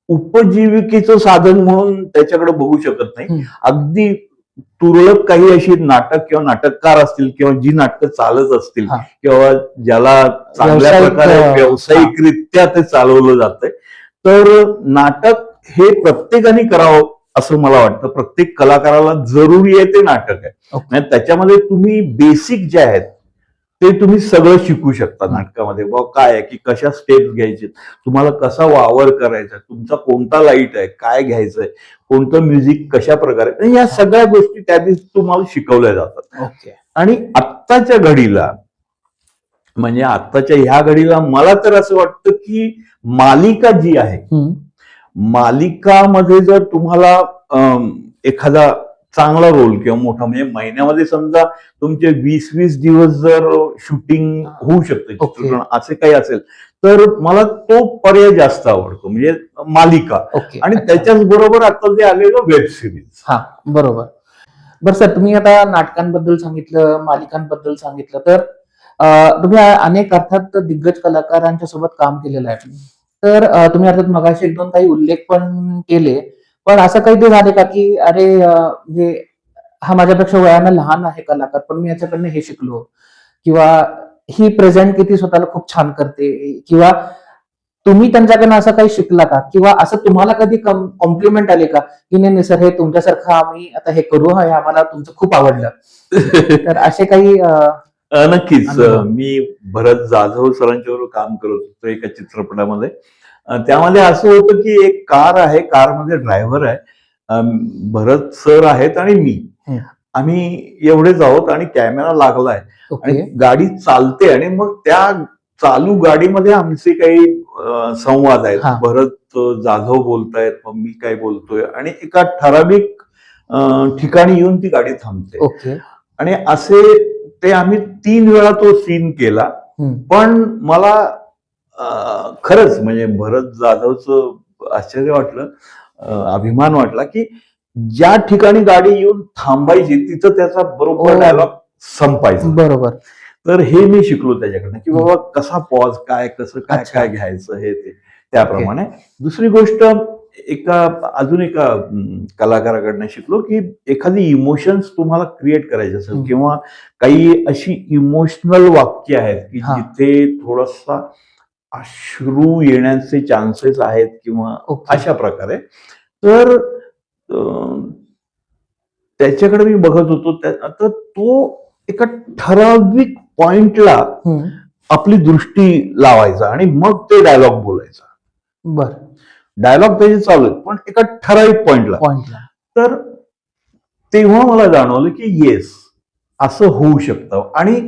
S1: उपजीविकेचं साधन म्हणून त्याच्याकडे बघू शकत नाही. अगदी तुरळक काही अशी नाटक किंवा नाटककार असतील किंवा जी नाटकं चालत असतील किंवा ज्याला चांगल्या प्रकारे व्यावसायिकरित्या ते चालवलं जातंय, तर नाटक हे प्रत्येकाने करावं असं मला वाटतं. प्रत्येक कलाकाराला जरुरी आहे ते नाटक आहे. त्याच्यामध्ये तुम्ही बेसिक जे आहेत ते तुम्ही सगळं शिकू शकता नाटकामध्ये. काय आहे की कशा स्टेप्स घ्यायचे, तुम्हाला कसा वावर करायचा, तुमचा कोणता लाईट आहे, काय घ्यायचंय, कोणतं म्युझिक कशा प्रकारे, या सगळ्या गोष्टी त्या दिवशी तुम्हाला शिकवल्या जातात.
S2: ओके.
S1: आणि आत्ताच्या घडीला म्हणजे आत्ताच्या ह्या घडीला मला तर असं वाटतं की मालिका जी आहे, मालिकामध्ये जर तुम्हाला एखादा चांगला रोल किंवा मोठा, म्हणजे महिन्यामध्ये समजा तुमचे 20-20 दिवस जर शूटिंग होऊ शकते चित्रीकरण असे काही असेल, तर मला तो पर्याय जास्त आवडतो, म्हणजे मालिका. आणि त्याच्याच बरोबर आता जे आलेलं वेब सिरीज.
S2: हा बरोबर. बरं सर, तुम्ही आता नाटकांबद्दल सांगितलं, मालिकांबद्दल सांगितलं, तर तुम्ही अनेक अर्थात दिग्गज कलाकारांच्या सोबत काम केलेलं आहे. तर तुम्ही अर्थात मगाशी 1-2 काही उल्लेख पण केले, पण असं काही ते झाले का की अरे म्हणजे हा माझ्यापेक्षा वयानं लहान आहे कलाकार, पण मी याच्याकडनं हे शिकलो, किंवा ही प्रेझेंट किती स्वतःला खूप छान करते, किंवा तुम्ही त्यांच्याकडनं असं काही शिकला का, किंवा असं तुम्हाला कधी कॉम्प्लिमेंट आले का की नाही सर हे तुमच्यासारखं आम्ही आता हे करू, हे आम्हाला तुमचं खूप आवडलं, तर असे काही?
S1: नक्कीच. मी भरत जाधव सरांच्या बरोबर काम करत होतो एका चित्रपटामध्ये. त्यामध्ये असं होतं की एक कार आहे, कारमध्ये ड्रायव्हर आहे, भरत सर आहेत आणि मी, आम्ही एवढेच आहोत आणि कॅमेरा लागलाय आणि गाडी चालते आणि मग त्या चालू गाडीमध्ये आमचे काही संवाद आहेत. भरत जाधव बोलतायत, मग मी काय बोलतोय आणि एका ठराविक ठिकाणी येऊन ती गाडी थांबते. आणि असे ते आम्ही 3 वेळा तो सीन केला. पण मला खरंच म्हणजे भरत जाधवचं आश्चर्य वाटलं, अभिमान वाटला की ज्या ठिकाणी गाडी येऊन थांबायची तिथं त्याचा बरोबर डायलॉग संपायचा.
S2: बरोबर.
S1: तर हे मी शिकलो त्याच्याकडनं की बाबा कसा पॉज, काय कसं काय घ्यायचं हे ते त्याप्रमाणे. दुसरी गोष्ट अजून एका कलाकाराकडनं शिकलो की एखादी इमोशन्स तुम्हाला क्रिएट करायचे असेल किंवा काही अशी इमोशनल वाक्य आहेत की जिथे थोडासा अश्रू येण्याचे चान्सेस आहेत किंवा अशा प्रकारे, तर त्याच्याकडे मी बघत होतो. तर तो एका ठराविक पॉइंटला आपली दृष्टी लावायचा आणि मग ते डायलॉग बोलायचा.
S2: बर.
S1: डायलॉग त्याचे चालू आहेत पण एका ठराविक पॉइंटला. तर तेव्हा मला जाणवलं की येस, असं होऊ शकतं. आणि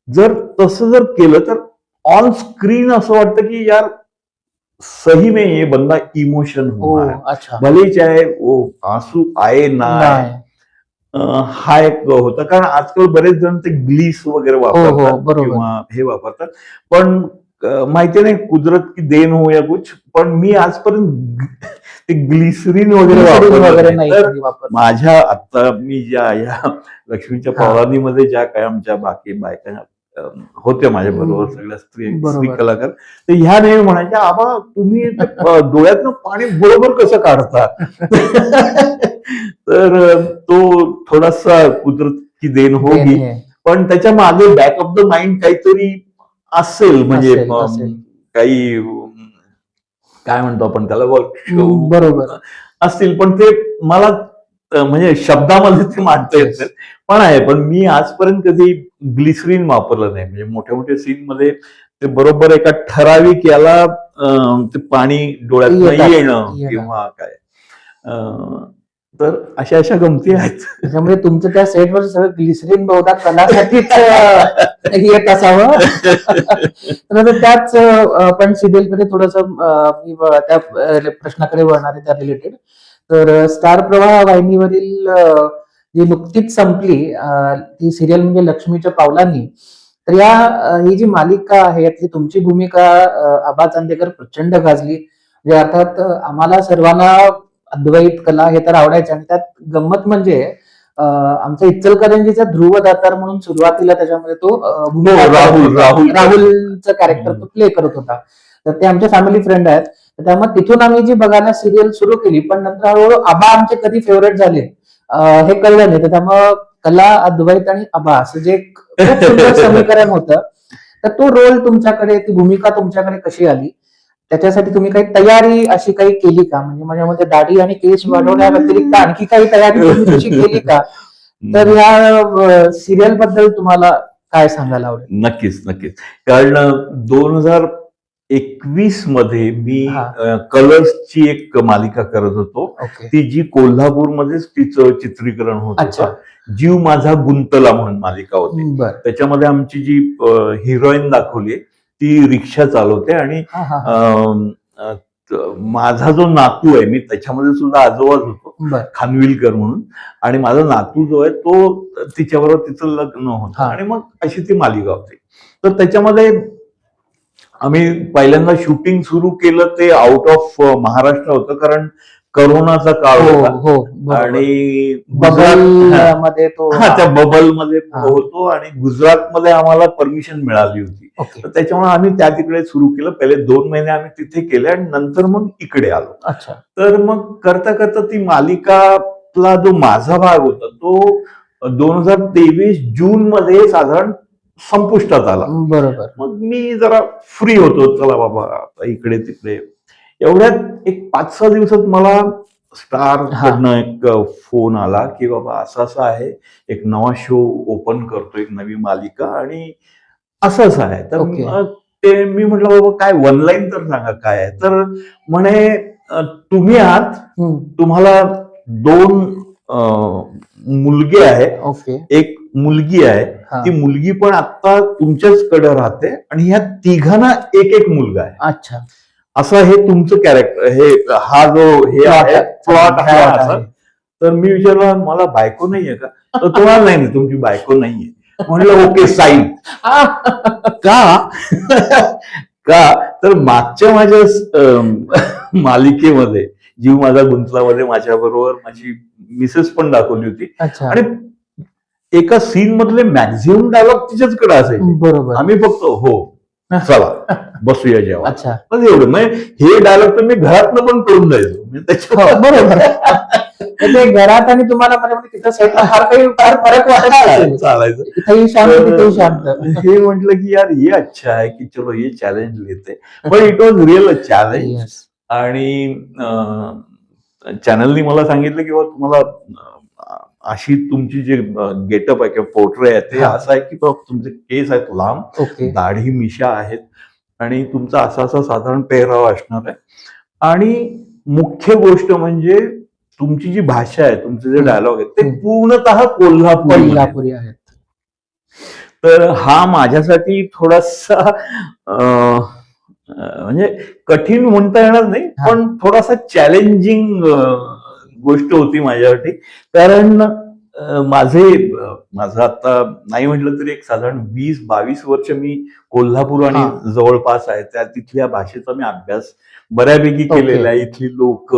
S1: जर तसं जर केलं तर ऑन स्क्रीन असं वाटतं की यार सही में ये बंदा इमोशन
S2: ओ
S1: हुआ है,
S2: अच्छा.
S1: भले ही चाहे वो आंसू आए ना आए.
S2: नाही.
S1: हा एक होता, कारण आजकाल बरेच जण ते ग्लीस वगैरे
S2: हो
S1: वापरतात
S2: बरोबर.
S1: किंवा हे वापरतात. पण माहिती नाही कुदरत की देन हो या कुछ, पण मी आजपर्यंत ते ग्लिसरीन वगैरे
S2: Glycerin
S1: वापरलं
S2: वगैरे
S1: नाही.
S2: नाही
S1: तर
S2: कधी वापरलं.
S1: माझ्या आता मी ज्या या लक्ष्मीच्या
S2: हा.
S1: पावलांमध्ये ज्या काय आमच्या बाकी बायका होत्या माझ्या बरोबर, सगळ्या स्त्री
S2: बरोबर.
S1: कलाकार, तर ह्या नेहमी म्हणायच्या, आबा तुम्ही ते डोळ्यातनं पाणी बरोबर कसं काढता. तर तो थोडासा कुदरत की देण
S2: देण
S1: होगी,
S2: हे.
S1: पण त्याच्या मागे बॅक ऑफ द माइंड काहीतरी असेल, म्हणजे
S2: असेल.
S1: काही काय म्हणतो आपण त्याला
S2: बरोबर.
S1: असतील, पण ते मला म्हणजे शब्दामध्ये ते मांडता येत नाही. पण आहे, पण मी आजपर्यंत कधी ग्लिसरीन वापरलं नाही. म्हणजे मोठ्या मोठ्या सीन मध्ये ते बरोबर एका ठराविक याला ते पाणी डोळ्यातनं येणं किंवा काय, तर अशा अशा गमती आहेत.
S2: त्याच्यामुळे तुमचं त्या सेटवर सगळं ग्लिसरीन बहुधा कलासाठीच येत असावं. तर त्याच पण सिरियलकडे थोडस त्या प्रश्नाकडे वळणार आहे त्या रिलेटेड. तर स्टार प्रवाह वाहिनीवरील जी नुकतीच संपली ती सिरियल म्हणजे लक्ष्मीच्या पावलांनी. तर ही जी मालिका आहे यातली तुमची भूमिका आबा चांदेकर प्रचंड गाजली. म्हणजे अर्थात आम्हाला सर्वांना अद्वैत कला हे तर आवडायचे, आणि त्यात गंमत म्हणजे आमचा इचलकरंजीचा ध्रुव दातार म्हणून सुरुवातीला त्याच्यामध्ये तो राहुलचं कॅरेक्टर तो प्ले करत होता. तर ते आमचे फॅमिली फ्रेंड आहेत. तर त्यामुळे तिथून आम्ही जी बघायला सिरियल सुरू केली, पण नंतर हळूहळू आबा आमचे कधी फेवरेट झाले हे कळलं नाही. तर त्यामुळं कला, अद्वैत आणि आबा असं जे खूप सुंदर समीकरण होतं. तर तो रोल तुमच्याकडे, ती भूमिका तुमच्याकडे कशी आली, त्याच्यासाठी तुम्ही काही तयारी अशी काही केली का? म्हणजे माझ्या मते दाढी आणि केस वाढवण्या व्यतिरिक्त आणखी काही तयारी तुम्ही तशी केली का? तर या सिरियल बद्दल तुम्हाला काय सांगायला आवडेल?
S1: नक्कीच नक्कीच. कारण 2021 मध्ये मी
S2: हा.
S1: कलर्सची एक मालिका करत होतो.
S2: ओके.
S1: ती जी कोल्हापूरमध्येच तिचं चित्रीकरण होत
S2: अच्छा.
S1: होतं. जीव माझा गुंतला म्हणून मालिका होती.
S2: बर.
S1: त्याच्यामध्ये आमची जी हिरोईन दाखवली ती रिक्षा चालवते, आणि
S2: हा हा.
S1: अ, माझा जो नातू आहे, मी त्याच्यामध्ये सुद्धा आजोबाच होतो,
S2: बर.
S1: खानविलकर म्हणून. आणि माझा नातू जो आहे तो तिच्याबरोबर तिचं लग्न होतं,
S2: हा.
S1: आणि मग अशी ती मालिका होती. तर त्याच्यामध्ये आम्ही पहिल्यांदा शूटिंग सुरू केलं ते आउट ऑफ महाराष्ट्र होतं, कारण करोनाचा काळ
S2: हो
S1: होता.
S2: हो बरोबर.
S1: आणि
S2: बबल मध्ये तो
S1: त्या बबल मध्ये
S2: हा.
S1: होतो, आणि गुजरातमध्ये आम्हाला परमिशन मिळाली होती.
S2: ओके.
S1: तर त्याच्यामुळे आम्ही त्या तिकडे सुरू केलं. पहिले 2 महिने आम्ही तिथे केले, आणि नंतर मग इकडे आलो.
S2: अच्छा.
S1: तर मग करता करता ती मालिकातला जो माझा भाग होता तो 2023 जून मध्ये साधारण संपुष्टात आला.
S2: बरोबर.
S1: मग मी जरा फ्री होतो, चला बाबा आता इकडे तिकडे. एवढ्यात एक 5-6 दिवसात मला स्टार कडनं एक फोन आला की बाबा असं असं आहे, एक नवा शो ओपन करतो, एक नवी मालिका, आणि असं असं आहे. तर
S2: ओके.
S1: ते मी म्हटलं बाबा काय, वन लाईन तर सांगा काय आहे. तर म्हणे तुम्ही आहात, तुम्हाला 2 मुलगे आहे,
S2: ओके.
S1: एक मुलगी आहे.
S2: हा.
S1: ती मुलगी पण आता तुमच्याच कडे राहते, आणि ह्या तिघांना एक एक मुलगा आहे.
S2: अच्छा.
S1: असं हे तुमचं कॅरेक्टर, हे हा जो हे आहे प्लॉट आहे असा. तर मी विचारलं मला बायको नाहीये का? तर तुम्हाला नाही, तुमची बायको नाहीये. म्हणलं ओके साईन. का का तर मागच्या माझ्या मालिकेमध्ये जीव माझा गुंतलामध्ये माझ्या बरोबर माझी मिसेस पण दाखवली होती,
S2: अच्छा.
S1: आणि एका सीन मधले मॅक्झिमम डायलॉग तिच्याचकडे असायचे.
S2: बरोबर.
S1: आम्ही फक्त हो चला बसूया जेव्हा,
S2: अच्छा.
S1: पण एवढं म्हणजे हे डायलॉग तर मी घरातनं पण करून जायचो.
S2: बरोबर. ते घरात आणि तुम्हाला तिथं सेटला फार फरक वाटत असेल.
S1: चालायचं.
S2: इथेही शांत, तिथेही शांत.
S1: हे म्हटलं की यार ये अच्छा आहे की चलो ये चॅलेंज लेते, पण इट वॉज रिअल चॅलेंज. आणि चॅनलनी मला सांगितलं की तुम्हाला अशी तुमची जे गेटअप आहे किंवा पोर्ट्रे आहे ते असं आहे की तुमचे केस आहेत लांब, दाढी मिशा आहेत, आणि तुमचा असा असा साधारण पेहराव असणार आहे, आणि मुख्य गोष्ट म्हणजे तुमची जी भाषा आहे, तुमचे जे डायलॉग आहेत ते पूर्णतः कोल्हापुरी आहेत. तर हा माझ्यासाठी थोडासा म्हणजे कठीण म्हणता येणार नाही,
S2: हा.
S1: पण थोडासा चॅलेंजिंग गोष्ट होती माझ्यासाठी. कारण माझं आता नाही म्हटलं तरी एक साधारण 20-22 वर्ष मी कोल्हापूर आणि
S2: हा.
S1: जवळपास आहे त्या तिथल्या भाषेचा मी अभ्यास बऱ्यापैकी
S2: ओके.
S1: केलेला आहे. इथली लोक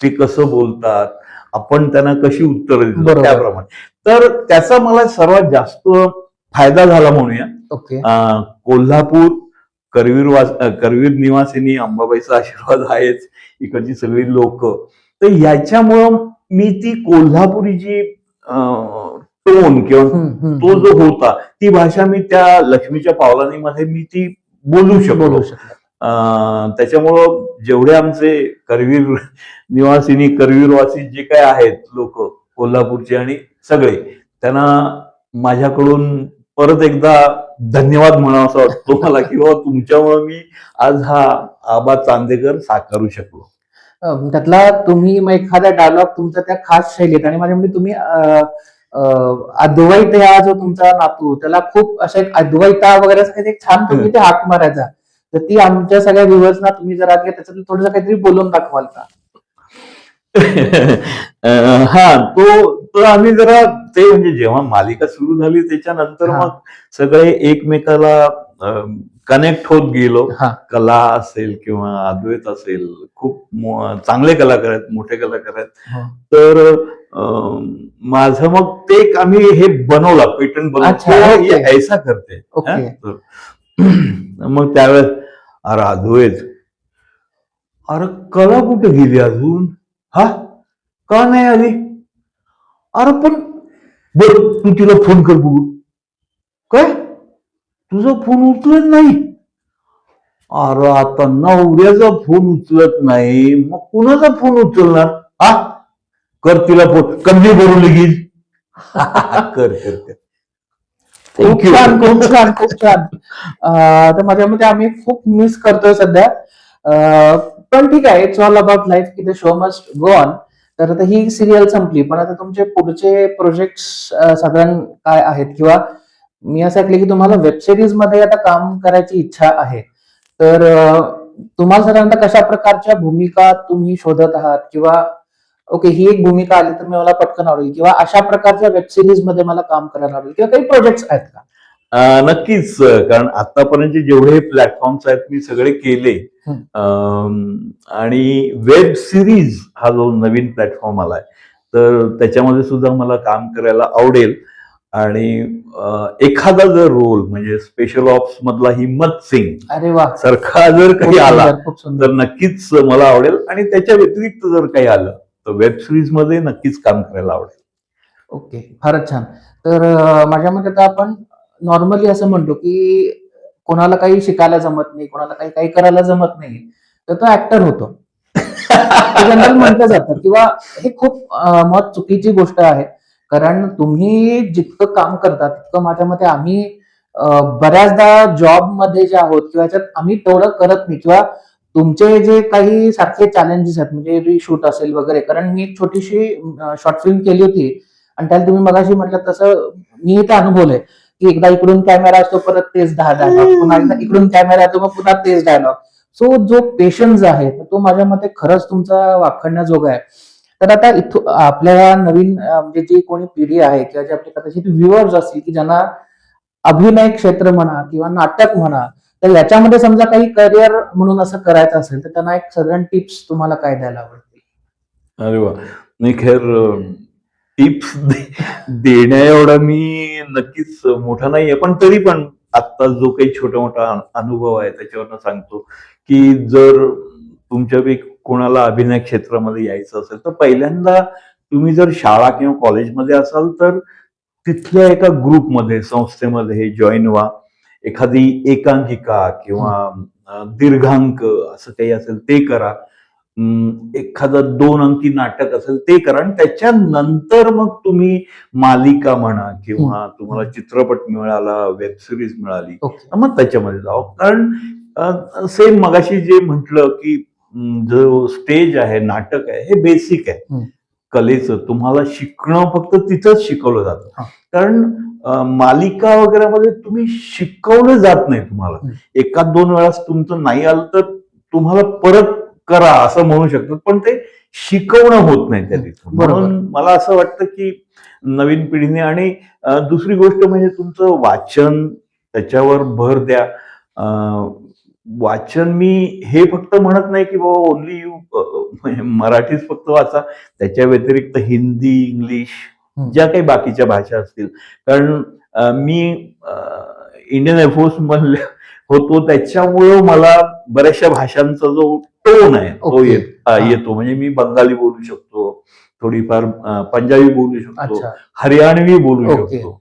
S1: ते कसं बोलतात, आपण त्यांना कशी उत्तरं देतो
S2: बरोबर.
S1: त्याप्रमाणे. तर त्याचा मला सर्वात जास्त फायदा झाला म्हणूया.
S2: ओके.
S1: कोल्हापूर करवीर निवासिनी अंबाबाईचा आशीर्वाद आहेच, इकडची सगळी लोक. तर याच्यामुळं मी ती कोल्हापुरी जी टोन किंवा तो जो होता ती भाषा मी त्या लक्ष्मीच्या पावलांमध्ये मी ती बोलू शकलो. त्याच्यामुळं जेवढे आमचे करवीर निवासिनी करवीरवासी जे काय आहेत लोक कोल्हापूरचे आणि सगळे, त्यांना माझ्याकडून परत एकदा धन्यवाद म्हणावा असं वाटतो मला, की बाबा तुमच्यामुळे मी आज हा आबा चांदेकर साकारू शकलो.
S2: त्यातला तुम्ही मग एखादा डायलॉग तुमचा त्या खास शैलीत, आणि माझ्या म्हणजे तुम्ही अद्वैत हा जो तुमचा नातू, त्याला खूप असं एक अद्वैता वगैरे असं काहीतरी छान तुम्ही ते हाक मारायचा, तर ती आमच्या सगळ्या व्ह्युअर्सना तुम्ही जरा त्याच्यातलं थोडंसं काहीतरी बोलून दाखवाल का?
S1: हा, तो आम्ही जरा ते म्हणजे जेव्हा मालिका सुरू झाली त्याच्यानंतर मग सगळे एकमेकाला कनेक्ट होत गेलो. कला असेल किंवा अद्वैत असेल, खूप चांगले कलाकार आहेत, मोठे कलाकार आहेत. तर माझं मग ते आम्ही हे बनवला, पेटंट बनवला ऐसा करते. मग त्यावेळेस अरे अद्वैत, अरे कला कुठे गेली अजून? हा, का नाही आली? अरे पण बर, तू तिला फोन कर बघू. काय, तुझा फोन उचलत नाही? अरे आता नवऱ्याचा फोन उचलत नाही, मग कुणाचा फोन उचलणार? हा, कर तिला फोन, कधी भरून लगेच. कर कर कर.
S2: खूप छान, खूप छान, खूप छान. तर माझ्यामध्ये आम्ही खूप मिस करतोय सध्या, पण ठीक आहे, इट्स ऑल अबाउट लाईफ, की the show must go on. तर आता ही सिरियल संपली, पण आता तुमचे पुढचे प्रोजेक्ट साधारण काय आहेत? किंवा मी असं ऐकलं की तुम्हाला वेब सिरीज मध्ये आता काम करायची इच्छा आहे, तर तुम्हाला साधारणतः कशा प्रकारच्या भूमिका तुम्ही शोधत आहात? किंवा ओके, ही एक भूमिका आली तर मला पटकन आवडेल, किंवा अशा प्रकारच्या वेब सिरीज मध्ये मला काम करायला आवडेल, किंवा काही प्रोजेक्ट आहेत का?
S1: नक्कीच, कारण आतापर्यंत जेवढे प्लॅटफॉर्म्स आहेत मी सगळे केले. आणि वेब सिरीज हा जो नवीन प्लॅटफॉर्म आलाय, तर त्याच्यामध्ये सुद्धा मला काम करायला आवडेल. आणि एखादा जर रोल म्हणजे स्पेशल ऑप्स मधला हिम्मत सिंग
S2: अरे वा,
S1: सारखा जर काही आला
S2: खूप सुंदर.
S1: तर नक्कीच मला आवडेल. आणि त्याच्या व्यतिरिक्त जर काही आलं तर वेब सिरीज मध्ये नक्कीच काम करायला आवडेल.
S2: ओके, फारच छान. तर माझ्या मते आता आपण नॉर्मली असं म्हणतो की कोणाला काही शिकायला जमत नाही, कोणाला काही काही करायला जमत नाही, तर तो ऍक्टर होतो. जनरल म्हटलं जातं, किंवा हे खूप मत चुकीची गोष्ट आहे. कारण तुम्ही जितकं काम करता तितकं माझ्या मते आम्ही बऱ्याचदा जॉब मध्ये जे आहोत किंवा याच्यात आम्ही तेवढं करत नाही, किंवा तुमचे जे काही सारखे चॅलेंजेस आहेत, म्हणजे रिशूट असेल वगैरे. कारण मी एक छोटीशी शॉर्ट फिल्म केली होती, आणि त्याला तुम्ही मगाशी म्हटलं तसं मी इथे अनुभवलंय, की एकदा इकडून कॅमेरा असतो, परत तेच 10 डायलॉग, पुन्हा एकदा इकडून कॅमेरा येतो, मग पुन्हा तेच डायलॉग. सो जो पेशन्स आहे तो माझ्या मते खरंच तुमचा वाखाणण्याजोगा आहे. तर आता इथं आपल्या नवीन म्हणजे जी कोणी पिढी आहे, किंवा जे आपले कदाचित व्ह्युअर्स असतील, की ज्यांना अभिनय क्षेत्र म्हणा किंवा नाटक म्हणा, तर याच्यामध्ये समजा काही करिअर म्हणून असं करायचं असेल, तर त्यांना एक साधारण टिप्स तुम्हाला काय द्यायला आवडतील?
S1: अरे वा, नाही खैर, टिप्स देण्या एवढा मी नक्कीच मोठा नाहीये, पण तरी पण आता जो काही छोटा मोठा अनुभव आहे त्याच्यावरनं सांगतो, की जर तुमच्यापैकी कोणाला अभिनय क्षेत्रामध्ये यायचं असेल तर पहिल्यांदा तुम्ही जर शाळा किंवा कॉलेजमध्ये असाल तर तिथल्या एका ग्रुपमध्ये, संस्थेमध्ये जॉईन व्हा. एखादी एकांकिका किंवा दीर्घांक असं काही असेल ते करा. एखादं 2 अंकी नाटक असेल ते करा. आणि त्याच्यानंतर मग तुम्ही मालिका म्हणा किंवा तुम्हाला चित्रपट मिळाला, वेब सिरीज मिळाली, मग त्याच्यामध्ये जावं. कारण सेम मगाशी जे म्हटलं की जो स्टेज आहे, नाटक आहे, हे बेसिक आहे कलेचं. तुम्हाला शिकणं फक्त तिथंच शिकवलं जातं. कारण मालिका वगैरे मध्ये तुम्ही शिकवलं जात नाही तुम्हाला.
S2: हम्म.
S1: एखाद 2 वेळा तुमचं नाही आलं तर तुम्हाला परत करा असं म्हणू शकतात, पण ते शिकवणं होत नाही त्या तिथं.
S2: बरोबर.
S1: म्हणून मला असं वाटतं की नवीन पिढीने आणि दुसरी गोष्ट म्हणजे तुमचं वाचन त्याच्यावर भर द्या. वाचन मी हे फक्त म्हणत नाही की बाबा ओनली यू मराठीच फक्त वाचा, त्याच्या व्यतिरिक्त हिंदी, इंग्लिश ज्या काही बाकीच्या भाषा असतील. कारण मी इंडियन एअरफोर्स मधले होतो, त्याच्यामुळं मला बऱ्याचशा भाषांचा जो टोन आहे तो
S2: Okay.
S1: येतो. म्हणजे मी बंगाली बोलू शकतो, थोडीफार पंजाबी बोलू शकतो,
S2: अच्छा.
S1: हरियाणवी बोलू
S2: Okay.
S1: शकतो.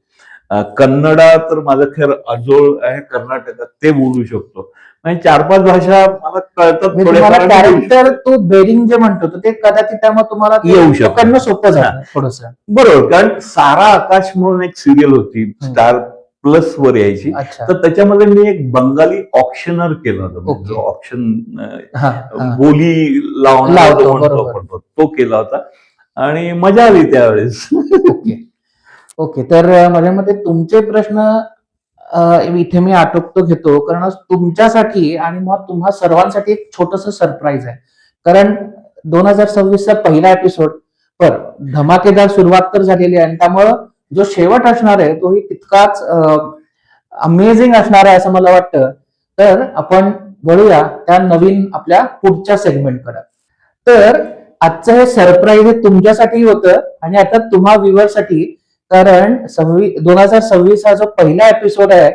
S1: कन्नडा तर माझं खरं आजोळ आहे कर्नाटकात, ते बोलू शकतो. म्हणजे 4-5 भाषा मला कळतात
S2: म्हणजे
S1: थोड्याफार
S2: तुम्हाला
S1: आणि बोलू शकतो.
S2: कॅरेक्टर तो बेरिंग जे म्हणतो तो ते कदाचित त्यामुळे तुम्हाला ते
S1: येऊ शकतं.
S2: करणं सोपं झालं थोडस.
S1: बरोबर. कारण सारा आकाश म्हणून एक सिरियल होती, स्टार प्लस वर यायची.
S2: अच्छा.
S1: तर त्याच्यामध्ये मी एक बंगाली ऑप्शनर केला होता.
S2: Okay.
S1: जो ऑप्शन
S2: हा, हा.
S1: बोली लावणारा
S2: लावतो,
S1: जो म्हणतो
S2: बरोबर.
S1: आपण तो केला होता आणि मजा आली त्यावेळेस.
S2: ओके. ओके. तर माझ्या मते तुमचे प्रश्न इथे मी आटोपतो घेतो, कारण आज तुमच्यासाठी आणि मग तुम्हा सर्वांसाठी एक छोटस सरप्राईज आहे. कारण 2026चा पहिला एपिसोड पर धमाकेदार सुरुवात तर झालेली आहे आणि त्यामुळं जो शेवट असणार आहे तोही तितकाच अमेझिंग असणार आहे असं मला वाटतं. तर आपण वळूया त्या नवीन आपल्या पुढच्या सेगमेंटकडे. तर आजचं हे सरप्राईज हे तुमच्यासाठी होतं आणि आता तुम्हा व्ह्युअरसाठी, कारण 2026 हा जो पहिला एपिसोड आहे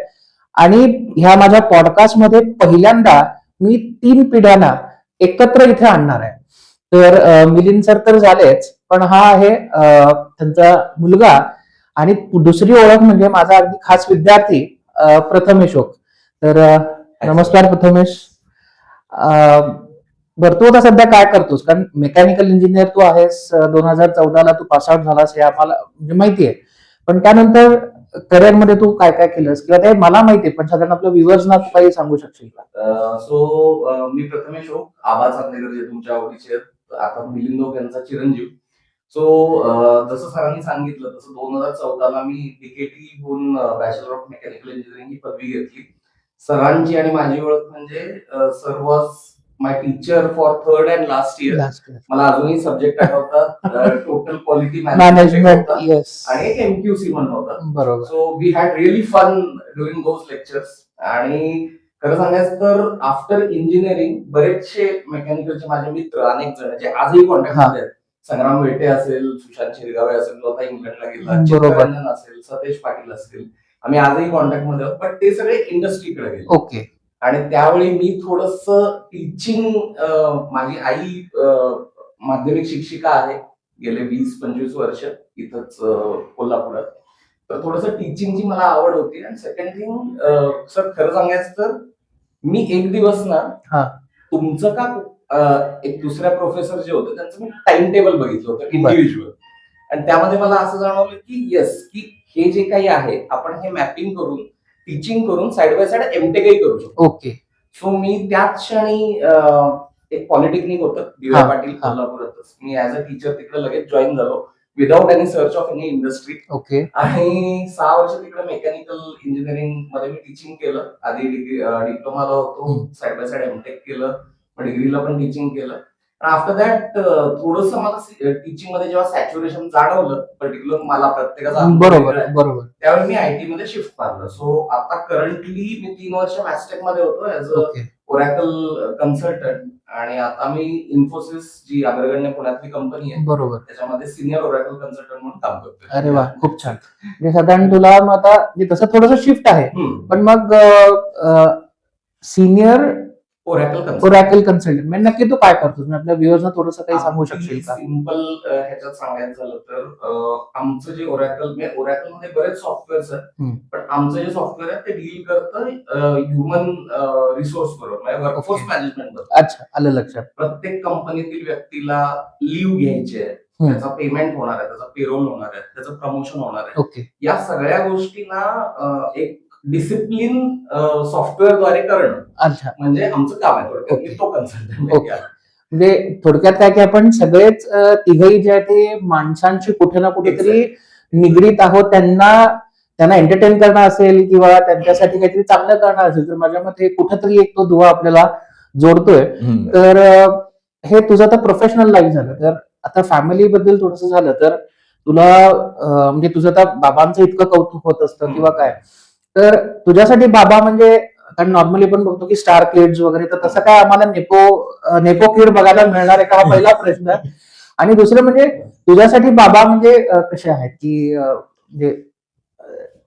S2: आणि ह्या माझ्या पॉडकास्ट मध्ये पहिल्यांदा मी 3 पिढ्यांना एकत्र इथे आणणार आहे. तर मिलिंद सर तर झालेच, पण हा आहे त्यांचा मुलगा आणि दुसरी ओळख म्हणजे माझा अगदी खास विद्यार्थी प्रथमेश ओक. तर नमस्कार प्रथमेश. बरं, तू आता सध्या काय करतोस? कारण मेकॅनिकल इंजिनियर तू आहेस, 2014ला तू पासआउट झालास हे आम्हाला म्हणजे माहिती आहे, पण त्यानंतर करिअर मध्ये तू काय काय केलंस किंवा ते मला माहिती आहे, पण साधारण आपल्या व्ह्युअर्सना तू काही सांगू शकशील का?
S3: सो मी प्रथमेश ओक, आबा चांदेकर जे तुमच्या आवडीचे आहेत, आता मिलिंद ओक यांचा चिरंजीव. सो जसं सरांनी सांगितलं तसं 2014ला मी डीकेटी होऊन बॅचलर ऑफ मेकॅनिकल इंजिनिअरिंग ही पदवी घेतली. सरांची आणि माझी ओळख म्हणजे sir was my teacher for 3rd and last year. मला अजूनही सब्जेक्ट आठवतात, टोटल क्वालिटी
S2: मॅनेजमेंट. येस.
S3: आणि एक एमक्यूसी म्हणून होता.
S2: बरोबर.
S3: So we had really fun during those lectures. आणि खरं सांगायचं तर आफ्टर इंजिनिअरिंग बरेचसे मेकॅनिकलचे माझे मित्र अनेक जण जे आजही कॉन्टॅक्ट मध्ये आहेत. संग्राम वेटे असेल, सुशांत शिरगावे असेल, जो आता इंग्लंडला गेला, चित्ररंजन असेल, सतेज पाटील असतील, आम्ही आजही कॉन्टॅक्ट मध्ये आहोत. पण ते सगळे इंडस्ट्रीकडे गेले.
S2: ओके.
S3: आणि त्यावेळी मी थोडस टीचिंग, माझी आई माध्यमिक शिक्षिका आहे, गेले 20-25 वर्ष इथंच कोल्हापुरात. तर थोडस टीचिंगची मला आवड होती. आणि सेकंड थिंग, सर खरं सांगायचं तर मी एक दिवस ना तुमचं का एक दुसऱ्या प्रोफेसर जे होते त्यांचं मी टाइम टेबल बघितलं होतं इंडिव्हिज्युअल. आणि त्यामध्ये मला असं जाणवलं की येस, की हे जे काही आहे आपण हे मॅपिंग करून टीचिंग करून साइड बाय साइड एमटेकही करू शकतो.
S2: ओके.
S3: सो मी त्याच क्षणी एक पॉलिटेक्निक होतं डी.वाय. पाटील कोल्हापुरातच, मी ऍज अ टीचर तिकडे लगेच जॉईन झालो without any search of any industry.
S2: Okay.
S3: आणि 6 वर्ष तिकडे मेकॅनिकल इंजिनिअरिंग मध्ये मी टीचिंग केलं. आधी डिप्लोमाला होतो, साइड बाय साइड एमटेक केलं, डिग्रीला पण टीचिंग केलं. आफ्टर दॅट थोडस मला टीचिंग मध्ये जेव्हा सॅच्युरेशन जाणवलं, पर्टिक्युलर मला प्रत्येकाचा
S2: बरोबर बरोबर,
S3: त्यावेळी मी आयटी मध्ये शिफ्ट मारलं. सो आता करंटली मी 3 वर्ष मॅस्टेक मध्ये होतो ऍज अ ओरॅकल कन्सल्टंट. आणि आता मी इन्फोसिस, जी अग्रगण्य पुण्यातली कंपनी आहे, बरोबर, त्याच्यामध्ये सिनियर ओरॅकल कन्सल्टंट म्हणून काम करतो.
S2: अरे वा, खूप छान. म्हणजे साधारण तुला मग आता तसं थोडंसं शिफ्ट आहे, पण मग सिनियर ओरॅकल कन्सल्टंट म्हणजे नक्की तू काय करतोस? आपल्या व्ह्युअर्सना थोडंसं काही सांगू शकशील का?
S3: सिंपल ह्याच्यात सांगायचं झालं तर आमचं जे ओरॅकल मध्ये बरेच सॉफ्टवेअर्स आहेत, पण आमचं जे सॉफ्टवेअर आहे ते डील करतं ह्युमन रिसोर्स बरोबर, म्हणजे वर्कफोर्स मॅनेजमेंट बरोबर.
S2: अच्छा, आलं लक्षात.
S3: प्रत्येक कंपनीतील व्यक्तीला लिव्ह घ्यायची आहे, त्याचा पेमेंट होणार आहे, त्याचा पेरोल होणार आहे, त्याचं प्रमोशन होणार आहे.
S2: ओके.
S3: या सगळ्या गोष्टींना एक डिसिप्लिन सॉफ्टवेअरद्वारे करणं, अच्छा, म्हणजे आमचं काम आहे थोडक्यात. तो कन्सल्टंट.
S2: म्हणजे थोडक्यात काय की आपण सगळेच तिघही जे आहे ते माणसांशी कुठे ना कुठेतरी निगडीत आहोत. त्यांना त्यांना एंटरटेन करणं असेल किंवा त्यांच्यासाठी काहीतरी चांगलं करणं असेल, तर माझ्या मते कुठंतरी एक तो दुवा आपल्याला जोडतोय. तर हे तुझं तर प्रोफेशनल लाईफ झालं. तर आता फॅमिली बद्दल थोडंसं झालं तर तुला म्हणजे तुझं आता बाबांचं इतकं कौतुक होत असतं किंवा काय, तर तुझ्यासाठी बाबा म्हणजे, कारण नॉर्मली पण बघतो की स्टार किड्स वगैरे, तर तसं काय आम्हाला नेपो किड बघायला मिळणार आहे का, हा पहिला प्रश्न. आणि दुसरं म्हणजे तुझ्यासाठी बाबा म्हणजे कसे आहेत की म्हणजे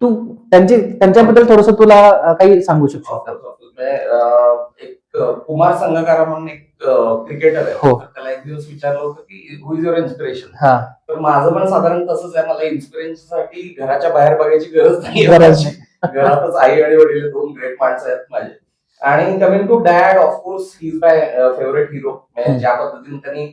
S2: तू त्यांच्याबद्दल थोडस तुला काही सांगू शकतो का?
S3: एक कुमार संगकारा म्हणून एक क्रिकेटर आहे.
S2: हो.
S3: तर त्याला एक दिवस विचारलं होतं की हु इज युअर इन्स्पिरेशन.
S2: हा,
S3: तर माझं पण साधारण तसंच आहे. मला इन्स्पिरेशनसाठी घराच्या बाहेर बघायची गरज नाही.
S2: गरज नाही.
S3: घरातच आई आणि वडील दोन ग्रेट माणसं आहेत माझे. आणि coming to dad, of course he is my favourite hero. ज्या पद्धतीने त्यांनी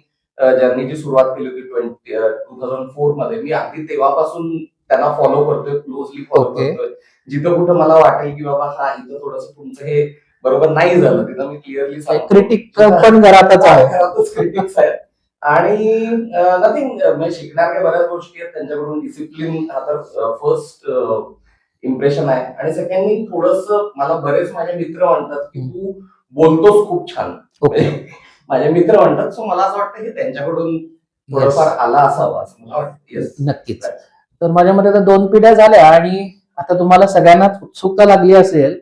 S3: जर्नीची सुरुवात केली होती 2004 मध्ये, मी अगदी तेव्हापासून त्यांना फॉलो करतोय, क्लोजली फॉलो
S2: Okay.
S3: करतोय. जिथं कुठं मला वाटेल की बाबा हा इथं थोडंसं तुमचं हे बरोबर नाही झालं, तिथं मी क्लिअरली
S2: क्रिटिक पण घरातच आहे.
S3: घरातच क्रिटिक्स आहेत. आणि नथिंग, म्हणजे शिकण्याच्या बऱ्याच गोष्टी आहेत त्यांच्याकडून. डिसिप्लिन हा तर फर्स्ट इम्प्रेशन आहे. आणि सेकंडली थोडस मला बरेच माझे मित्र म्हणतात की तू बोलतोस खूप छान.
S2: ओके.
S3: माझे मित्र म्हणतात. सो मला असं वाटतं की त्यांच्याकडून थोडंफार आला असावं असं मला वाटतं. Yes.
S2: नक्कीच. तर माझ्या मते आता 2 पिढ्या झाल्या आणि आता तुम्हाला सगळ्यांनाच उत्सुकता लागली असेल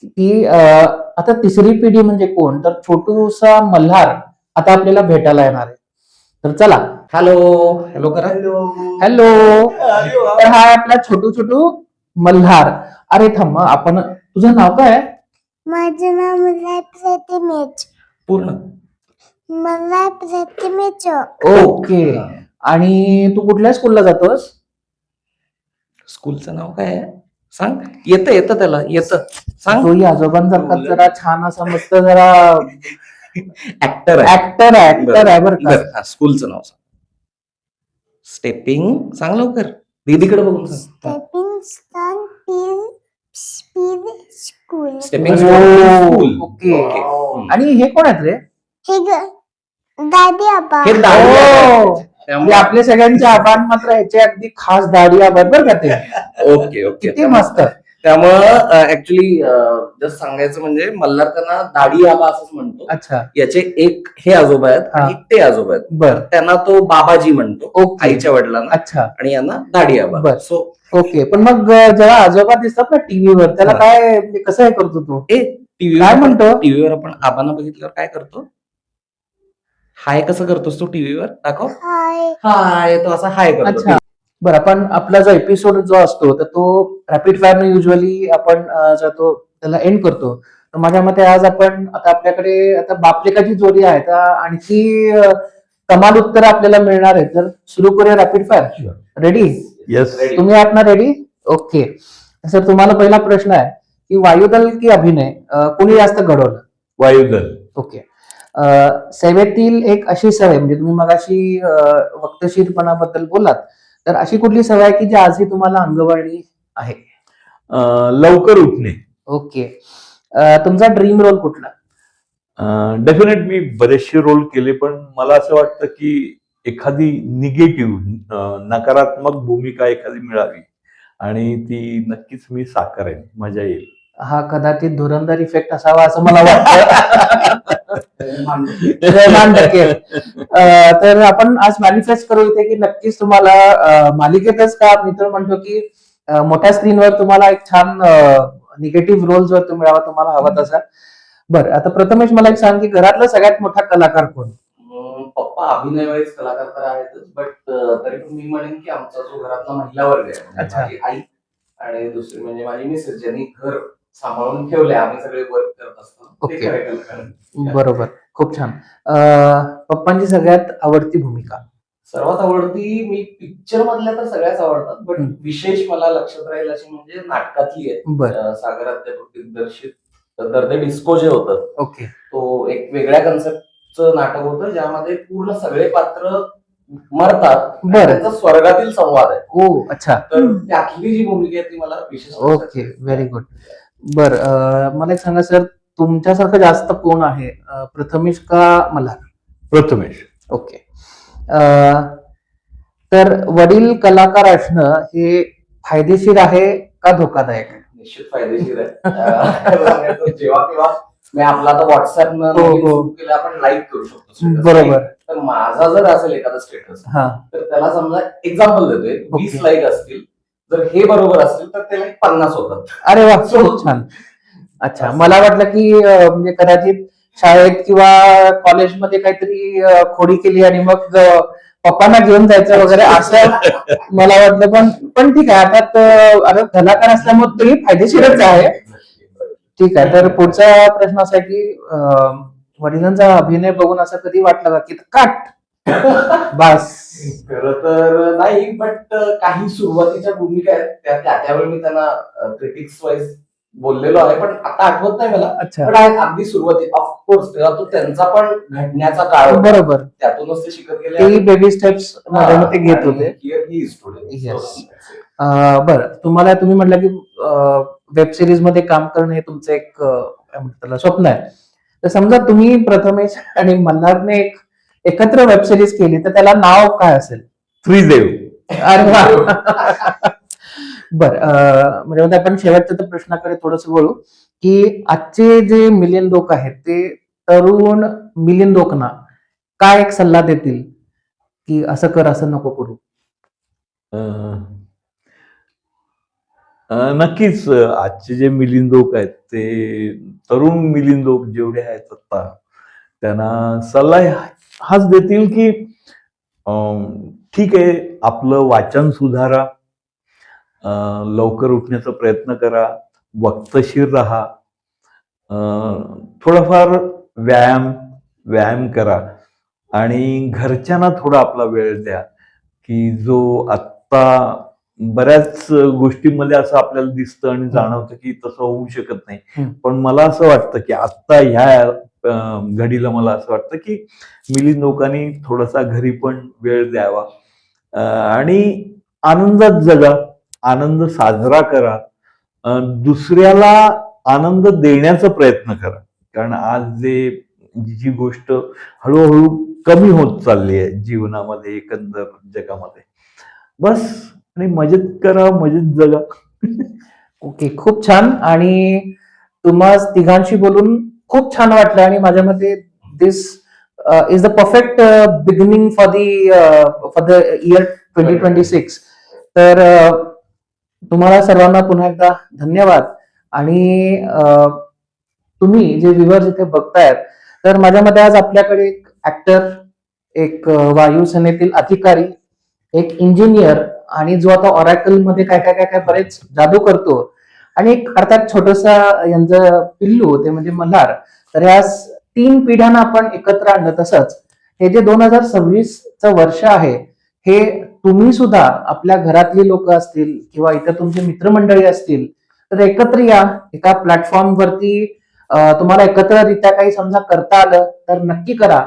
S2: की आता तिसरी पिढी म्हणजे कोण, तर छोटूसा मल्हार आता आपल्याला भेटायला येणार आहे. तर चला,
S3: हॅलो करा.
S2: हॅलो. तर हा आहे आपला छोटू मल्हार. अरे थांब, आपण तुझं नाव काय आहे?
S4: माझं नाव मला प्रतिमेच.
S3: पूर्ण
S4: मला प्रतिमेच.
S2: ओके. आणि तू कुठल्या स्कूलला जातोस?
S3: स्कूलचं नाव काय आहे सांग. येतं त्याला येतं सांग.
S2: तोही आजोबांसारखा जरा छान असा मस्त जरा
S3: ऍक्टर आहे.
S2: ऍक्टर आहे बरं का.
S3: बरं, स्कूलचं नाव सांग. स्टेपिंग सांग लवकर. दीदीकडे बघून सांग.
S4: Stepping stone speed school.
S3: Stepping
S2: oh,
S3: stone.
S2: Okay. आणि हे कोण आहेत रे?
S4: हे दादी आबा.
S3: हे दाढी आहे.
S2: म्हणजे
S3: त्यामुळे
S2: आपल्या सगळ्यांच्या आबान मात्र ह्याचे अगदी खास दाढी आबाद बरं का ते.
S3: ओके
S2: किती मस्त.
S3: त्यामुळं ऍक्च्युली जस्ट सांगायचं म्हणजे मल्हार त्यांना दाढी आबा असंच म्हणतो.
S2: अच्छा.
S3: याचे एक हे आजोबा आहेत आणि ते आजोबा आहेत.
S2: बर.
S3: त्यांना तो बाबाजी म्हणतो
S2: ओके.
S3: आईच्या वडिलांना.
S2: अच्छा.
S3: आणि यांना दाढी आबा.
S2: बर.
S3: So
S2: okay. पण मग जेव्हा आजोबा दिसतात ना टीव्हीवर, त्याला काय म्हणजे कसं हे करतो तू? काय म्हणतो?
S3: टीव्हीवर आपण आबांना बघितल्यावर काय करतो? हाय कसं करतोस तू टीव्हीवर? दाखव. हाय तो असा हाय करतो.
S2: अच्छा. बरं, आपण आपला जो एपिसोड जो असतो तर तो रॅपिड फायर युजली आपण जातो त्याला एंड करतो. तर माझ्या मते आज आपण आता आपल्याकडे आता बापलेकाची जोडी आहे, तर आणखी कमाल उत्तर आपल्याला मिळणार आहे. तर सुरू करूया रॅपिड फायर. रेडी?
S1: येस.
S2: तुम्ही आहात ना रेडी? ओके. सर, तुम्हाला पहिला प्रश्न आहे की वायुदल की अभिनय कोणी जास्त घडवलं?
S1: वायुदल.
S2: ओके. सेवेतील एक अशी सवय, म्हणजे तुम्ही मगाशी वक्तशीरपणाबद्दल बोलात, तर अशी कुठली सवय आहे की जी आजही तुम्हाला अंगवळणी आहे?
S1: लवकर उठणे.
S2: ओके. तुमचा ड्रीम रोल कुठला?
S1: डेफिनेट मी बरेचसे रोल केले, पण मला असं वाटतं की एखादी निगेटिव्ह नकारात्मक भूमिका एखादी मिळावी आणि ती नक्कीच मी साकारेन. मजा येईल.
S2: हा कदाचित धुरंधर इफेक्ट असावा असं मला वाटतं. रहमान डकेल. तर आपण आज मॅनिफेस्ट करू इथे की नक्कीच तुम्हाला मालिकेतच का, मी तर म्हणतो की मोठ्या स्क्रीनवर तुम्हाला एक छान निगेटिव्ह रोल जर तो मिळावा तुम्हाला हवा तसा. बरं, आता प्रथमेश मला एक सांग की घरातला सगळ्यात मोठा कलाकार कोण?
S3: पप्पा अभिनय वाईज कलाकार तर आहेतच, बट तरी पण मी म्हणेन की आमचा जो घरातला महिला वर्ग आहे, म्हणजे
S2: अच्छा.
S3: माझी आई आणि दुसरी म्हणजे माझी मिसेस, ज्यांनी घर सांभाळून ठेवले, आम्ही सगळे वर्क करत असतो. ते
S2: ओके.
S3: खरे कलाकार.
S2: बरोबर, खूप छान. पप्पांची सगळ्यात आवडती भूमिका?
S3: सर्वात आवडती मी पिक्चर मधल्या तर सगळ्याच आवडतात, बट
S2: हम्म.
S3: विशेष मला लक्षात राहील अशी म्हणजे नाटकातली आहे.
S2: बरं.
S3: सागर अध्यापक दिग्दर्शित दर्दे डिस्को जे होतं,
S2: ओके.
S3: तो एक वेगळ्या कन्सेप्टचं नाटक होतं, ज्यामध्ये पूर्ण सगळे पात्र मरतात आणि
S2: बरं.
S3: त्यांचा स्वर्गातील संवाद आहे.
S2: ओ, अच्छा.
S3: तर त्यातली जी भूमिका आहे ती मला विशेष
S2: ओके, व्हेरी गुड. बर, मला एक सांगा सर, तुमच्यासारखं जास्त कोण आहे, प्रथमेश का मल्हार?
S1: प्रथमेश.
S2: ओके. तर वडील कलाकार असणं हे फायदेशीर आहे का धोकादायक आहे?
S3: निश्चित फायदेशीर आहे. खरं सांगायचं, जेव्हा केव्हा मी आपला आता व्हॉट्सअप
S2: हो.
S3: केलं, आपण लाईक करू शकतो status.
S2: बरोबर.
S3: तर माझा जर असेल एखादा स्टेटस,
S2: हा.
S3: तर त्याला समजा एक्झाम्पल देतोय, 20
S2: Okay.
S3: लाईक असतील, जर हे बरोबर असतील तर ते लाईक 50 होतात.
S2: अरे वा, खूप छान. अच्छा, मला वाटलं की म्हणजे कदाचित शाळेत किंवा कॉलेजमध्ये काहीतरी खोडी केली आणि मग पप्पांना घेऊन जायचं वगैरे असं मला वाटलं. पण ठीक आहे, आता कलाकार असल्यामुळे तोही फायदेशीरच आहे. ठीक आहे, तर पुढचा प्रश्न असा आहे की वडिलांचा अभिनय बघून असं कधी वाटलं का की काट बस?
S3: खरं तर नाही, बट काही सुरुवातीच्या भूमिका आहेत त्यावेळी मी त्यांना क्रिटिक्स वाईज बोललेलो आहे, पण आता आठवत नाही मला.
S2: अच्छा,
S3: पण अगदी सुरुवाती ऑफकोर्स तेव्हा तो त्यांचा पण घडण्याचा काळ होता.
S2: बरोबर.
S3: त्यातूनच ते शिकत गेले.
S2: तेही बेबी स्टेप्स मध्ये मग ते घेत होते.
S3: Yes.
S2: बरं, तुम्ही म्हटलं की वेब सिरीज मध्ये काम करणं हे तुमचं एक काय म्हणतात त्याला, स्वप्न आहे. तर समजा तुम्ही प्रथमेश आणि मल्हारने एक एकत्र वेब सिरीज केली, तर त्याला नाव काय असेल?
S1: त्रिदेव.
S2: अरे वा. बर, म्हणजे मग आपण शेवटच्या प्रश्नाकडे थोडस वळू की आजचे जे मिलियन लोक आहेत ते तरुण मिलियन लोकांना काय एक सल्ला देतील की असं कर, असं नको करू?
S1: नक्कीच आजचे जे मिलिंद लोक आहेत, ते तरुण मिलिंद लोक जेवढे आहेत आता, त्यांना सल्ला हाच देतील की ठीक आहे, आपलं वाचन सुधारा, लवकर उठण्याचा प्रयत्न करा, वक्तशीर राहा, थोडाफार व्यायाम करा आणि घरच्यांना थोडा आपला वेळ द्या. की जो आत्ता बऱ्याच गोष्टींमध्ये असं आपल्याला दिसतं आणि जाणवतं की तसं होऊ शकत नाही. पण मला असं वाटतं की आत्ता ह्या घडीला मला असं वाटतं की मिलिंद लोकांनी थोडासा घरी पण वेळ द्यावा आणि आनंदात जगा, आनंद साजरा करा, दुसऱ्याला आनंद देण्याचा प्रयत्न करा. कारण आज जी गोष्ट हळूहळू कमी होत चालली आहे जीवनामध्ये, एकंदर जगामध्ये, बस आणि मजेत करा, मजेत जगा.
S2: ओके, खूप छान. आणि तुम्हा तिघांशी बोलून खूप छान वाटलं आणि माझ्या मते this is the perfect beginning for the year 2026. तर तुम्हाला सर्वांना पुन्हा एकदा धन्यवाद. आणि तुम्ही जे व्ह्युअर्स इथे बघतायत, तर माझ्या मते आज आपल्याकडे एक ऍक्टर, एक वायुसेनेतील अधिकारी, एक इंजिनियर आणि जो आता ऑरॅकल मध्ये काय काय काय काय बरेच जादू करतो, आणि एक अर्थात छोटसा यांचं पिल्लू, ते म्हणजे मल्हार. तर या 3 पिढ्यांना आपण एकत्र आणलं. तसंच हे जे 2026चं वर्ष आहे, हे तुम्ही सुद्धा आपल्या घरातली लोक असतील किंवा इतर तुमचे मित्रमंडळी असतील, तर एकत्र या एका प्लॅटफॉर्म वरती. तुम्हाला एकत्ररित्या काही समजा करता आलं तर नक्की करा.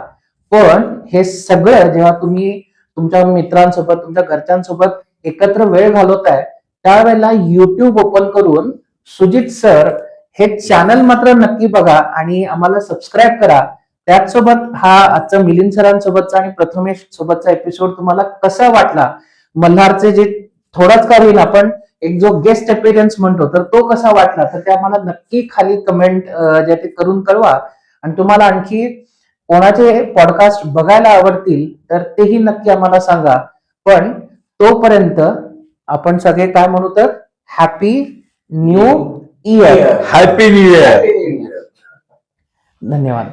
S2: पण हे सगळं जेव्हा तुम्ही तुमच्या मित्रांसोबत, तुमच्या घरच्यांसोबत एकत्र वेळ घालवताय, त्यावेळेला युट्यूब ओपन करून सुजित सर हे चॅनल मात्र नक्की बघा आणि आम्हाला सबस्क्राईब करा. त्याचसोबत हा आजचा मिलिंद सरांसोबतचा आणि प्रथमेश सोबतचा एपिसोड तुम्हाला कसा वाटला, मल्हारचे जे थोडाच का होईल आपण एक जो गेस्ट अपीअरन्स म्हणतो, तर तो कसा वाटला, तर ते आम्हाला नक्की खाली कमेंट जे ते करून कळवा. आणि तुम्हाला आणखी कोणाचे पॉडकास्ट बघायला आवडतील तर तेही नक्की आम्हाला सांगा. पण तोपर्यंत आपण सगळे काय म्हणू, तर happy new year.
S1: Happy new year.
S2: धन्यवाद.